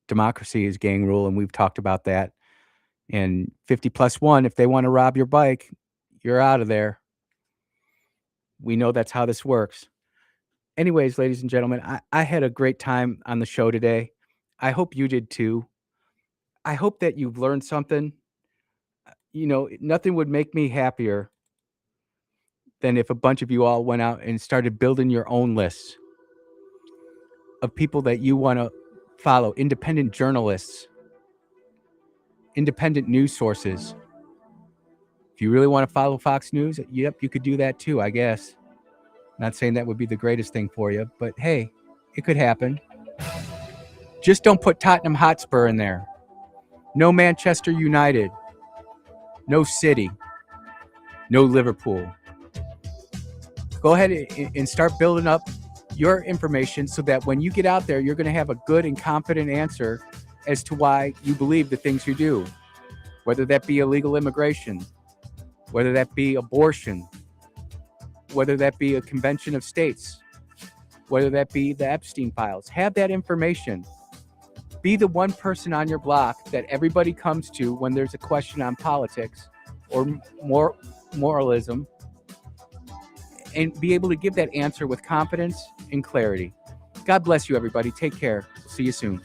Democracy is gang rule, and we've talked about that. And 50+1, if they want to rob your bike, you're out of there. We know that's how this works. Anyways, ladies and gentlemen, I had a great time on the show today. I hope you did too. I hope that you've learned something. You know, nothing would make me happier than if a bunch of you all went out and started building your own lists of people that you want to follow, independent journalists, independent news sources. If you really want to follow Fox News, yep, you could do that too, I guess. Not saying that would be the greatest thing for you, but hey, it could happen. Just don't put Tottenham Hotspur in there. No Manchester United. No City. No Liverpool. Go ahead and start building up your information so that when you get out there, you're going to have a good and confident answer as to why you believe the things you do. Whether that be illegal immigration, whether that be abortion, whether that be a convention of states, whether that be the Epstein files. Have that information. Be the one person on your block that everybody comes to when there's a question on politics or more moralism, and be able to give that answer with confidence and clarity. God bless you, everybody. Take care. See you soon.